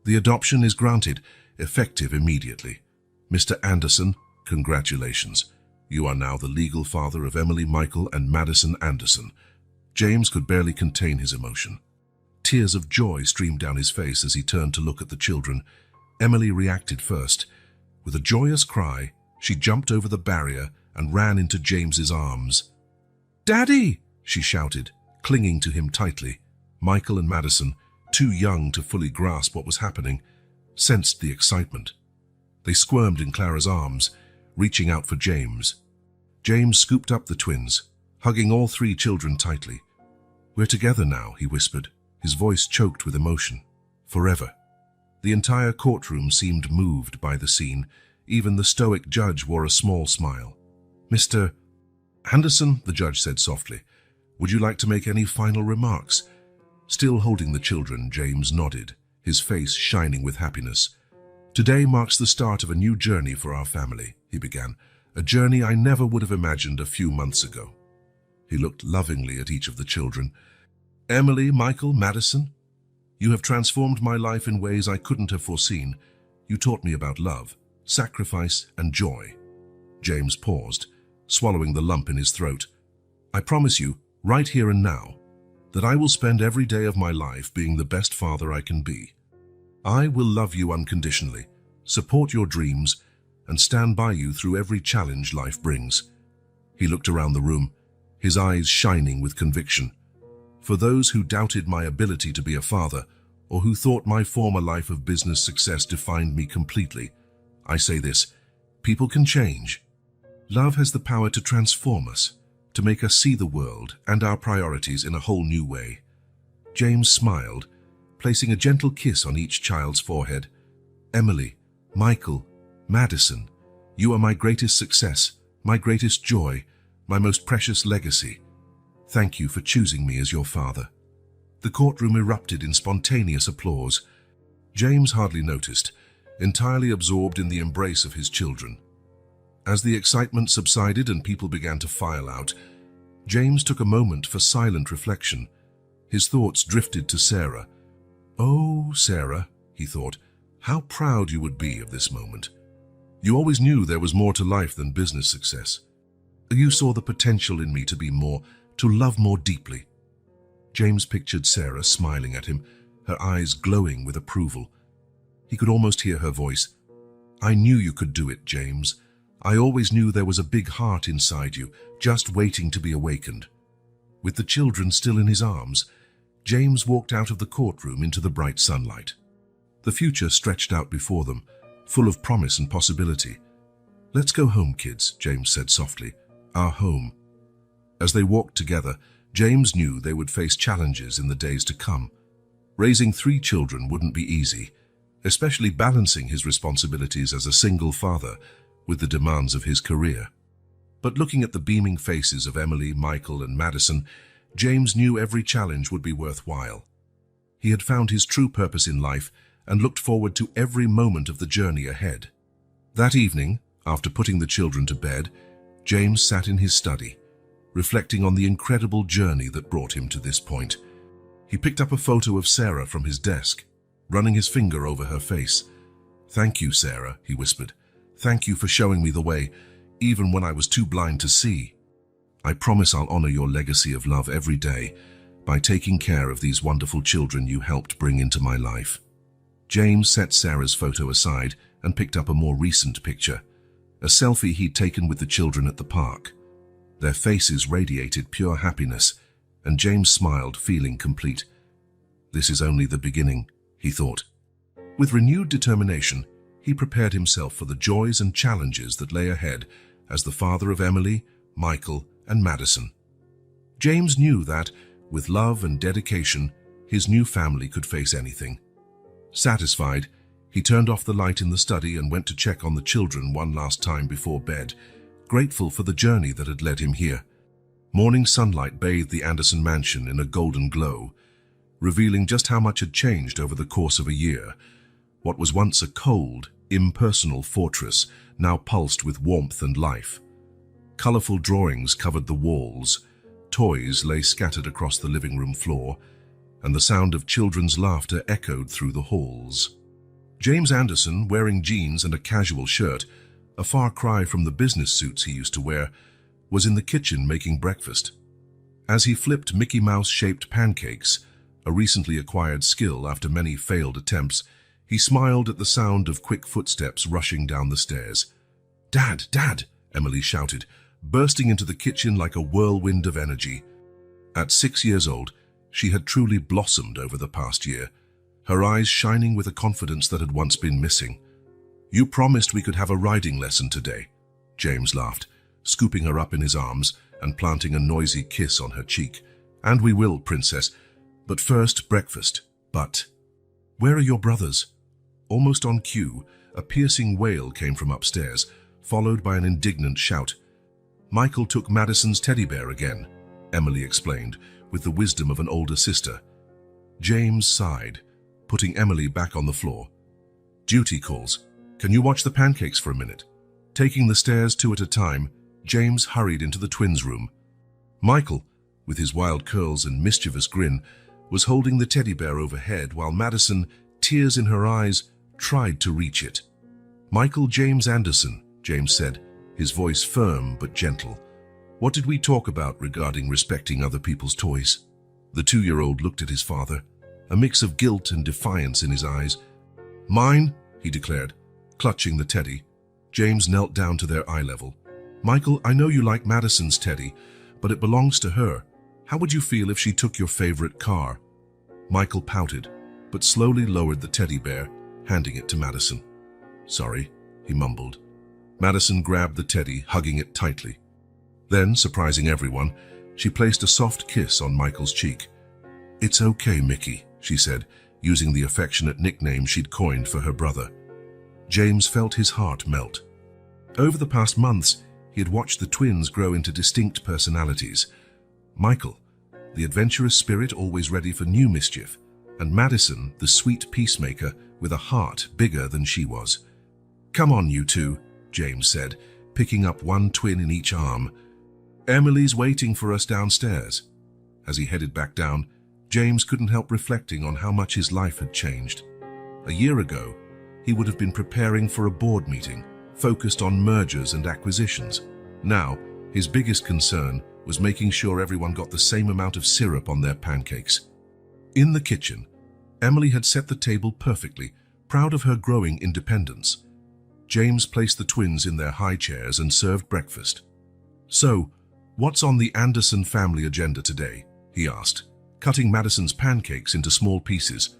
Speaker 1: "The adoption is granted, effective immediately. Mr. Anderson, congratulations. You are now the legal father of Emily, Michael, and Madison Anderson." James could barely contain his emotion. Tears of joy streamed down his face as he turned to look at the children. Emily reacted first. With a joyous cry, she jumped over the barrier and ran into James's arms. "Daddy!" she shouted, clinging to him tightly. Michael and Madison, too young to fully grasp what was happening, sensed the excitement. They squirmed in Clara's arms, reaching out for James. James scooped up the twins, hugging all three children tightly. "We're together now," he whispered, his voice choked with emotion. "Forever." The entire courtroom seemed moved by the scene. Even the stoic judge wore a small smile. "Mr. Anderson," the judge said softly, "would you like to make any final remarks?" Still holding the children, James nodded, his face shining with happiness. "Today marks the start of a new journey for our family," he began, "a journey I never would have imagined a few months ago." He looked lovingly at each of the children. "Emily, Michael, Madison, you have transformed my life in ways I couldn't have foreseen. You taught me about love, sacrifice, and joy." James paused, swallowing the lump in his throat. "I promise you, right here and now, that I will spend every day of my life being the best father I can be. I will love you unconditionally, support your dreams, and stand by you through every challenge life brings." He looked around the room, his eyes shining with conviction. "For those who doubted my ability to be a father, or who thought my former life of business success defined me completely, I say this: people can change. Love has the power to transform us, to make us see the world and our priorities in a whole new way." James smiled, placing a gentle kiss on each child's forehead. "Emily, Michael, Madison, you are my greatest success, my greatest joy, my most precious legacy. Thank you for choosing me as your father." The courtroom erupted in spontaneous applause. James hardly noticed, entirely absorbed in the embrace of his children. As the excitement subsided and people began to file out, James took a moment for silent reflection. His thoughts drifted to Sarah. "Oh, Sarah," he thought, "how proud you would be of this moment. You always knew there was more to life than business success. You saw the potential in me to be more, to love more deeply." James pictured Sarah smiling at him, her eyes glowing with approval. He could almost hear her voice. "I knew you could do it, James. I always knew there was a big heart inside you, just waiting to be awakened." With the children still in his arms, James walked out of the courtroom into the bright sunlight. The future stretched out before them, full of promise and possibility. "Let's go home, kids," James said softly. "Our home." As they walked together, James knew they would face challenges in the days to come. Raising 3 children wouldn't be easy, especially balancing his responsibilities as a single father with the demands of his career. But looking at the beaming faces of Emily, Michael, and Madison, James knew every challenge would be worthwhile. He had found his true purpose in life and looked forward to every moment of the journey ahead. That evening, after putting the children to bed, James sat in his study, reflecting on the incredible journey that brought him to this point. He picked up a photo of Sarah from his desk, running his finger over her face. "Thank you, Sarah," he whispered. "Thank you for showing me the way, even when I was too blind to see. I promise I'll honor your legacy of love every day by taking care of these wonderful children you helped bring into my life." James set Sarah's photo aside and picked up a more recent picture, a selfie he'd taken with the children at the park. Their faces radiated pure happiness, and James smiled, feeling complete. This is only the beginning, he thought. With renewed determination, he prepared himself for the joys and challenges that lay ahead as the father of Emily, Michael, and Madison. James knew that, with love and dedication, his new family could face anything. Satisfied, he turned off the light in the study and went to check on the children one last time before bed, grateful for the journey that had led him here. Morning sunlight bathed the Anderson mansion in a golden glow, revealing just how much had changed over the course of a year. What was once a cold, impersonal fortress now pulsed with warmth and life. Colorful drawings covered the walls, toys lay scattered across the living room floor, and the sound of children's laughter echoed through the halls. James Anderson, wearing jeans and a casual shirt, a far cry from the business suits he used to wear, was in the kitchen making breakfast. As he flipped Mickey Mouse-shaped pancakes, a recently acquired skill after many failed attempts, he smiled at the sound of quick footsteps rushing down the stairs. "Dad, Dad!" Emily shouted, bursting into the kitchen like a whirlwind of energy. At 6 years old, she had truly blossomed over the past year, her eyes shining with a confidence that had once been missing. "You promised we could have a riding lesson today," James laughed, scooping her up in his arms and planting a noisy kiss on her cheek. "And we will, Princess. But first, breakfast. But where are your brothers?" Almost on cue, a piercing wail came from upstairs, followed by an indignant shout. "Michael took Madison's teddy bear again," Emily explained, with the wisdom of an older sister. James sighed, putting Emily back on the floor. "Duty calls. Can you watch the pancakes for a minute?" Taking the stairs 2 at a time, James hurried into the twins' room. Michael, with his wild curls and mischievous grin, was holding the teddy bear overhead while Madison, tears in her eyes, tried to reach it. "Michael James Anderson," James said, his voice firm but gentle. "What did we talk about regarding respecting other people's toys?" The 2-year-old looked at his father, a mix of guilt and defiance in his eyes. "Mine," he declared, clutching the teddy. James knelt down to their eye level. "Michael, I know you like Madison's teddy, but it belongs to her. How would you feel if she took your favorite car?" Michael pouted, but slowly lowered the teddy bear, handing it to Madison. "Sorry," he mumbled. Madison grabbed the teddy, hugging it tightly. Then, surprising everyone, she placed a soft kiss on Michael's cheek. "It's okay, Mickey," she said, using the affectionate nickname she'd coined for her brother. James felt his heart melt. Over the past months, he had watched the twins grow into distinct personalities. Michael, the adventurous spirit always ready for new mischief, and Madison, the sweet peacemaker with a heart bigger than she was. "Come on, you two," James said, picking up one twin in each arm. "Emily's waiting for us downstairs." As he headed back down, James couldn't help reflecting on how much his life had changed. A year ago, he would have been preparing for a board meeting, focused on mergers and acquisitions. Now, his biggest concern was making sure everyone got the same amount of syrup on their pancakes. In the kitchen, Emily had set the table perfectly, proud of her growing independence. James placed the twins in their high chairs and served breakfast. "So, what's on the Anderson family agenda today?" he asked, cutting Madison's pancakes into small pieces.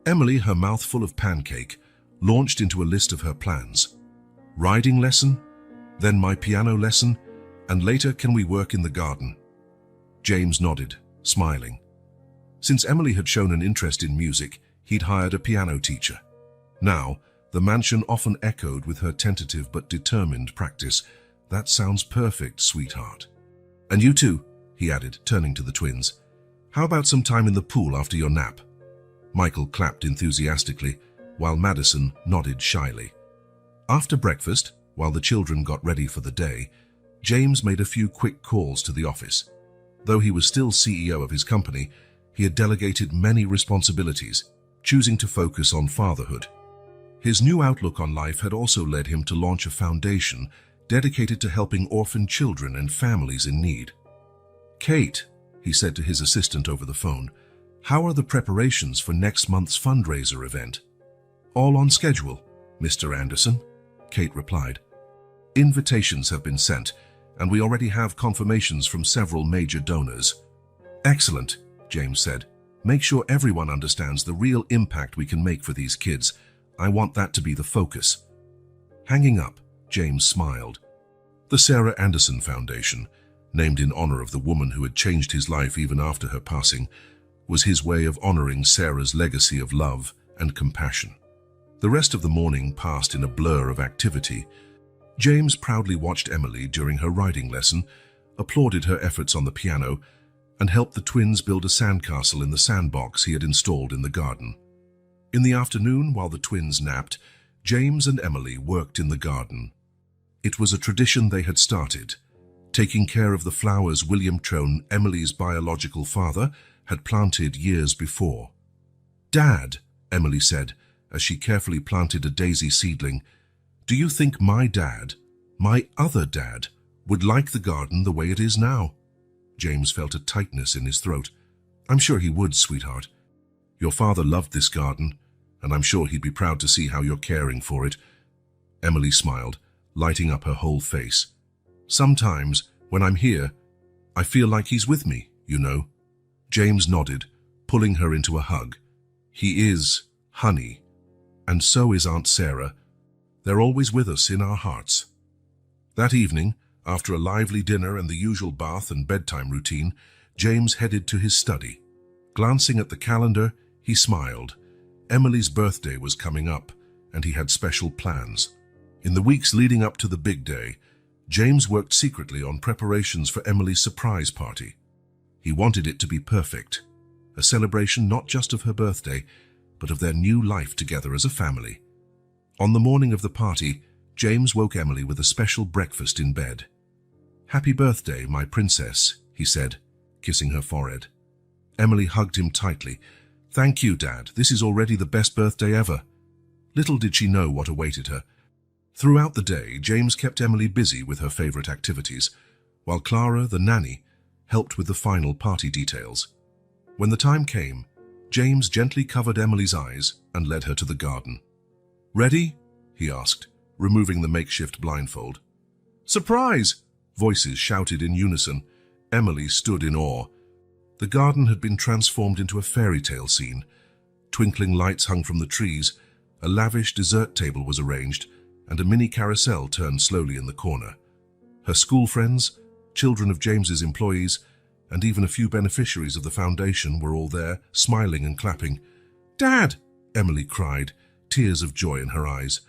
Speaker 1: Emily, her mouth full of pancake, launched into a list of her plans. "Riding lesson?" Then my piano lesson, and later can we work in the garden? James nodded, smiling. Since Emily had shown an interest in music, he'd hired a piano teacher. Now, the mansion often echoed with her tentative but determined practice. That sounds perfect, sweetheart. And you too, he added, turning to the twins. How about some time in the pool after your nap? Michael clapped enthusiastically, while Madison nodded shyly. After breakfast, while the children got ready for the day, James made a few quick calls to the office. Though he was still CEO of his company, he had delegated many responsibilities, choosing to focus on fatherhood. His new outlook on life had also led him to launch a foundation dedicated to helping orphan children and families in need. Kate, he said to his assistant over the phone, how are the preparations for next month's fundraiser event? All on schedule, Mr. Anderson, Kate replied. Invitations have been sent, and we already have confirmations from several major donors. Excellent, James said. Make sure everyone understands the real impact we can make for these kids. I want that to be the focus. Hanging up, James smiled. The Sarah Anderson Foundation, named in honor of the woman who had changed his life even after her passing, was his way of honoring Sarah's legacy of love and compassion. The rest of the morning passed in a blur of activity. James proudly watched Emily during her riding lesson, applauded her efforts on the piano, and helped the twins build a sandcastle in the sandbox he had installed in the garden. In the afternoon, while the twins napped, James and Emily worked in the garden. It was a tradition they had started, taking care of the flowers William Trone, Emily's biological father, had planted years before. Dad, Emily said, as she carefully planted a daisy seedling, do you think my dad, my other dad, would like the garden the way it is now? James felt a tightness in his throat. I'm sure he would, sweetheart. Your father loved this garden, and I'm sure he'd be proud to see how you're caring for it. Emily smiled, lighting up her whole face. Sometimes, when I'm here, I feel like he's with me, you know. James nodded, pulling her into a hug. He is, honey, and so is Aunt Sarah. They're always with us in our hearts. That evening, after a lively dinner and the usual bath and bedtime routine, James headed to his study. Glancing at the calendar, he smiled. Emily's birthday was coming up, and he had special plans. In the weeks leading up to the big day, James worked secretly on preparations for Emily's surprise party. He wanted it to be perfect, a celebration not just of her birthday, but of their new life together as a family. On the morning of the party, James woke Emily with a special breakfast in bed. Happy birthday, my princess, he said, kissing her forehead. Emily hugged him tightly. Thank you, Dad. This is already the best birthday ever. Little did she know what awaited her. Throughout the day, James kept Emily busy with her favorite activities, while Clara, the nanny, helped with the final party details. When the time came, James gently covered Emily's eyes and led her to the garden. Ready? He asked, removing the makeshift blindfold. Surprise! Voices shouted in unison. Emily stood in awe. The garden had been transformed into a fairy tale scene. Twinkling lights hung from the trees, a lavish dessert table was arranged, and a mini carousel turned slowly in the corner. Her school friends, children of James's employees, and even a few beneficiaries of the foundation were all there, smiling and clapping. Dad! Emily cried, tears of joy in her eyes.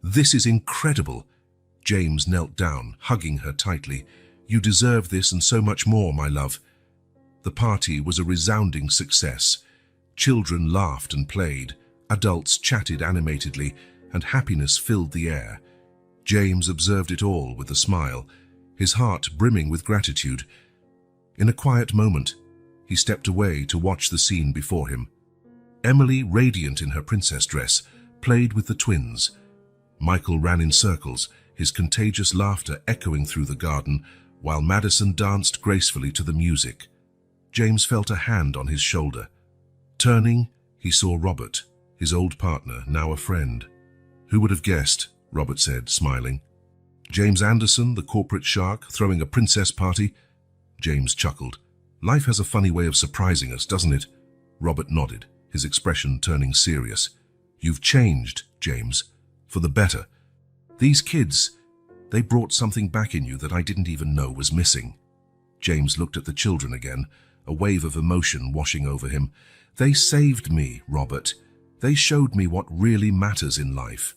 Speaker 1: This is incredible. James knelt down, hugging her tightly. You deserve this and so much more, my love. The party was a resounding success. Children laughed and played, adults chatted animatedly, and happiness filled the air. James observed it all with a smile, his heart brimming with gratitude. In a quiet moment, he stepped away to watch the scene before him. Emily, radiant in her princess dress, played with the twins. Michael ran in circles, his contagious laughter echoing through the garden, while Madison danced gracefully to the music. James felt a hand on his shoulder. Turning, he saw Robert, his old partner, now a friend. Who would have guessed, Robert said, smiling. James Anderson, the corporate shark, throwing a princess party? James chuckled. Life has a funny way of surprising us, doesn't it? Robert nodded, his expression turning serious. You've changed, James, for the better. These kids, They brought something back in you that I didn't even know was missing." James looked at the children again, a wave of emotion washing over him. "They saved me, Robert. They showed me what really matters in life."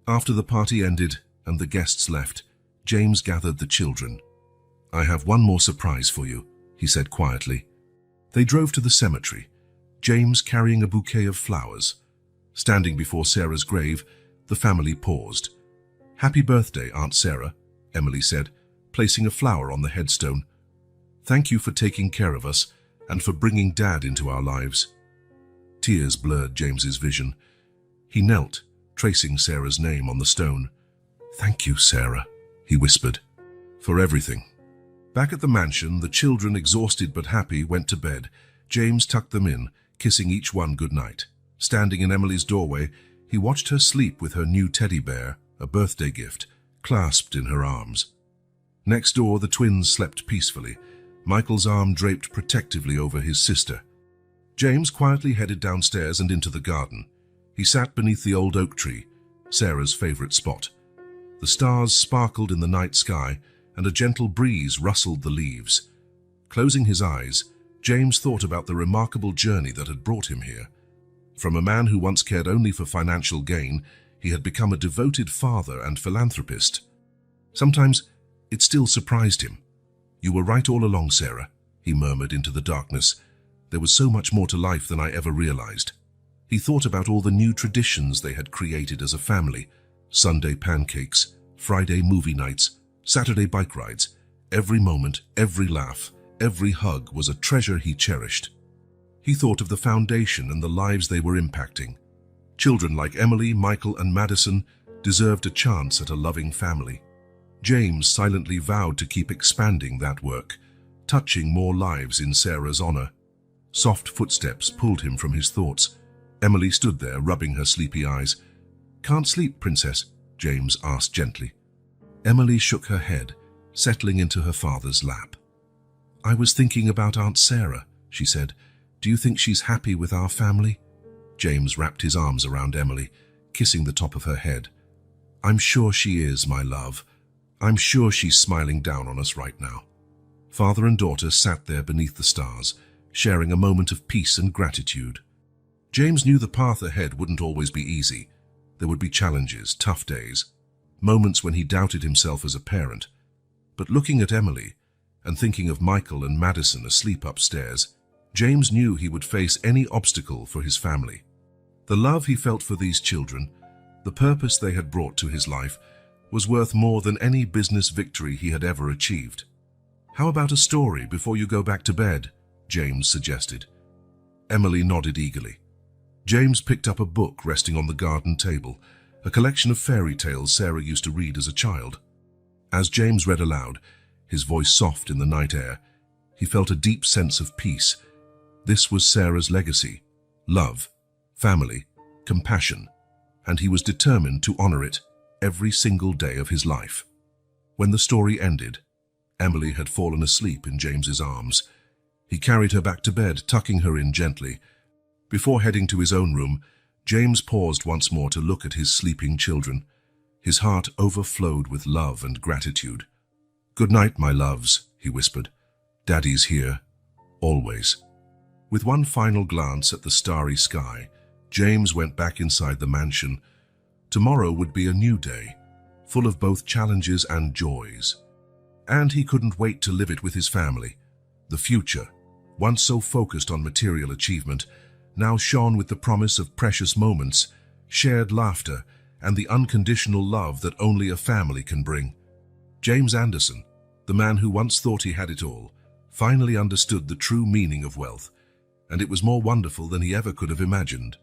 Speaker 1: After the party ended and the guests left, James gathered the children. "I have one more surprise for you," he said quietly. They drove to the cemetery, James carrying a bouquet of flowers. Standing before Sarah's grave, the family paused. "Happy birthday, Aunt Sarah," Emily said, placing a flower on the headstone. "Thank you for taking care of us and for bringing Dad into our lives." Tears blurred James's vision. He knelt, tracing Sarah's name on the stone. "Thank you, Sarah," he whispered, "for everything." Back at the mansion, the children, exhausted but happy, went to bed. James tucked them in, kissing each one goodnight. Standing in Emily's doorway, he watched her sleep with her new teddy bear, a birthday gift, clasped in her arms. Next door, the twins slept peacefully, Michael's arm draped protectively over his sister. James quietly headed downstairs and into the garden. He sat beneath the old oak tree, Sarah's favorite spot. The stars sparkled in the night sky, and a gentle breeze rustled the leaves. Closing his eyes, James thought about the remarkable journey that had brought him here. From a man who once cared only for financial gain, he had become a devoted father and philanthropist. Sometimes it still surprised him. "You were right all along, Sarah," he murmured into the darkness. "There was so much more to life than I ever realized." He thought about all the new traditions they had created as a family. Sunday pancakes, Friday movie nights, Saturday bike rides. Every moment, every laugh, every hug was a treasure he cherished. He thought of the foundation and the lives they were impacting. Children like Emily, Michael, and Madison deserved a chance at a loving family. James silently vowed to keep expanding that work, touching more lives in Sarah's honor. Soft footsteps pulled him from his thoughts. Emily stood there, rubbing her sleepy eyes. "Can't sleep, Princess?" James asked gently. Emily shook her head, settling into her father's lap. "I was thinking about Aunt Sarah," she said. "Do you think she's happy with our family?" James wrapped his arms around Emily, kissing the top of her head. "I'm sure she is, my love. I'm sure she's smiling down on us right now." Father and daughter sat there beneath the stars, sharing a moment of peace and gratitude. James knew the path ahead wouldn't always be easy. There would be challenges, tough days, moments when he doubted himself as a parent. But looking at Emily and thinking of Michael and Madison asleep upstairs, James knew he would face any obstacle for his family. The love he felt for these children, the purpose they had brought to his life, was worth more than any business victory he had ever achieved. "How about a story before you go back to bed?" James suggested. Emily nodded eagerly. James picked up a book resting on the garden table, a collection of fairy tales Sarah used to read as a child. As James read aloud, his voice soft in the night air, he felt a deep sense of peace. This was Sarah's legacy: love, family, compassion, and he was determined to honor it every single day of his life. When the story ended, Emily had fallen asleep in James's arms. He carried her back to bed, tucking her in gently. Before heading to his own room, James paused once more to look at his sleeping children. His heart overflowed with love and gratitude. "Good night, my loves," he whispered. "Daddy's here, always." With one final glance at the starry sky, James went back inside the mansion. Tomorrow would be a new day, full of both challenges and joys. And he couldn't wait to live it with his family. The future, once so focused on material achievement, now shone with the promise of precious moments, shared laughter, and the unconditional love that only a family can bring. James Anderson, the man who once thought he had it all, finally understood the true meaning of wealth, and it was more wonderful than he ever could have imagined.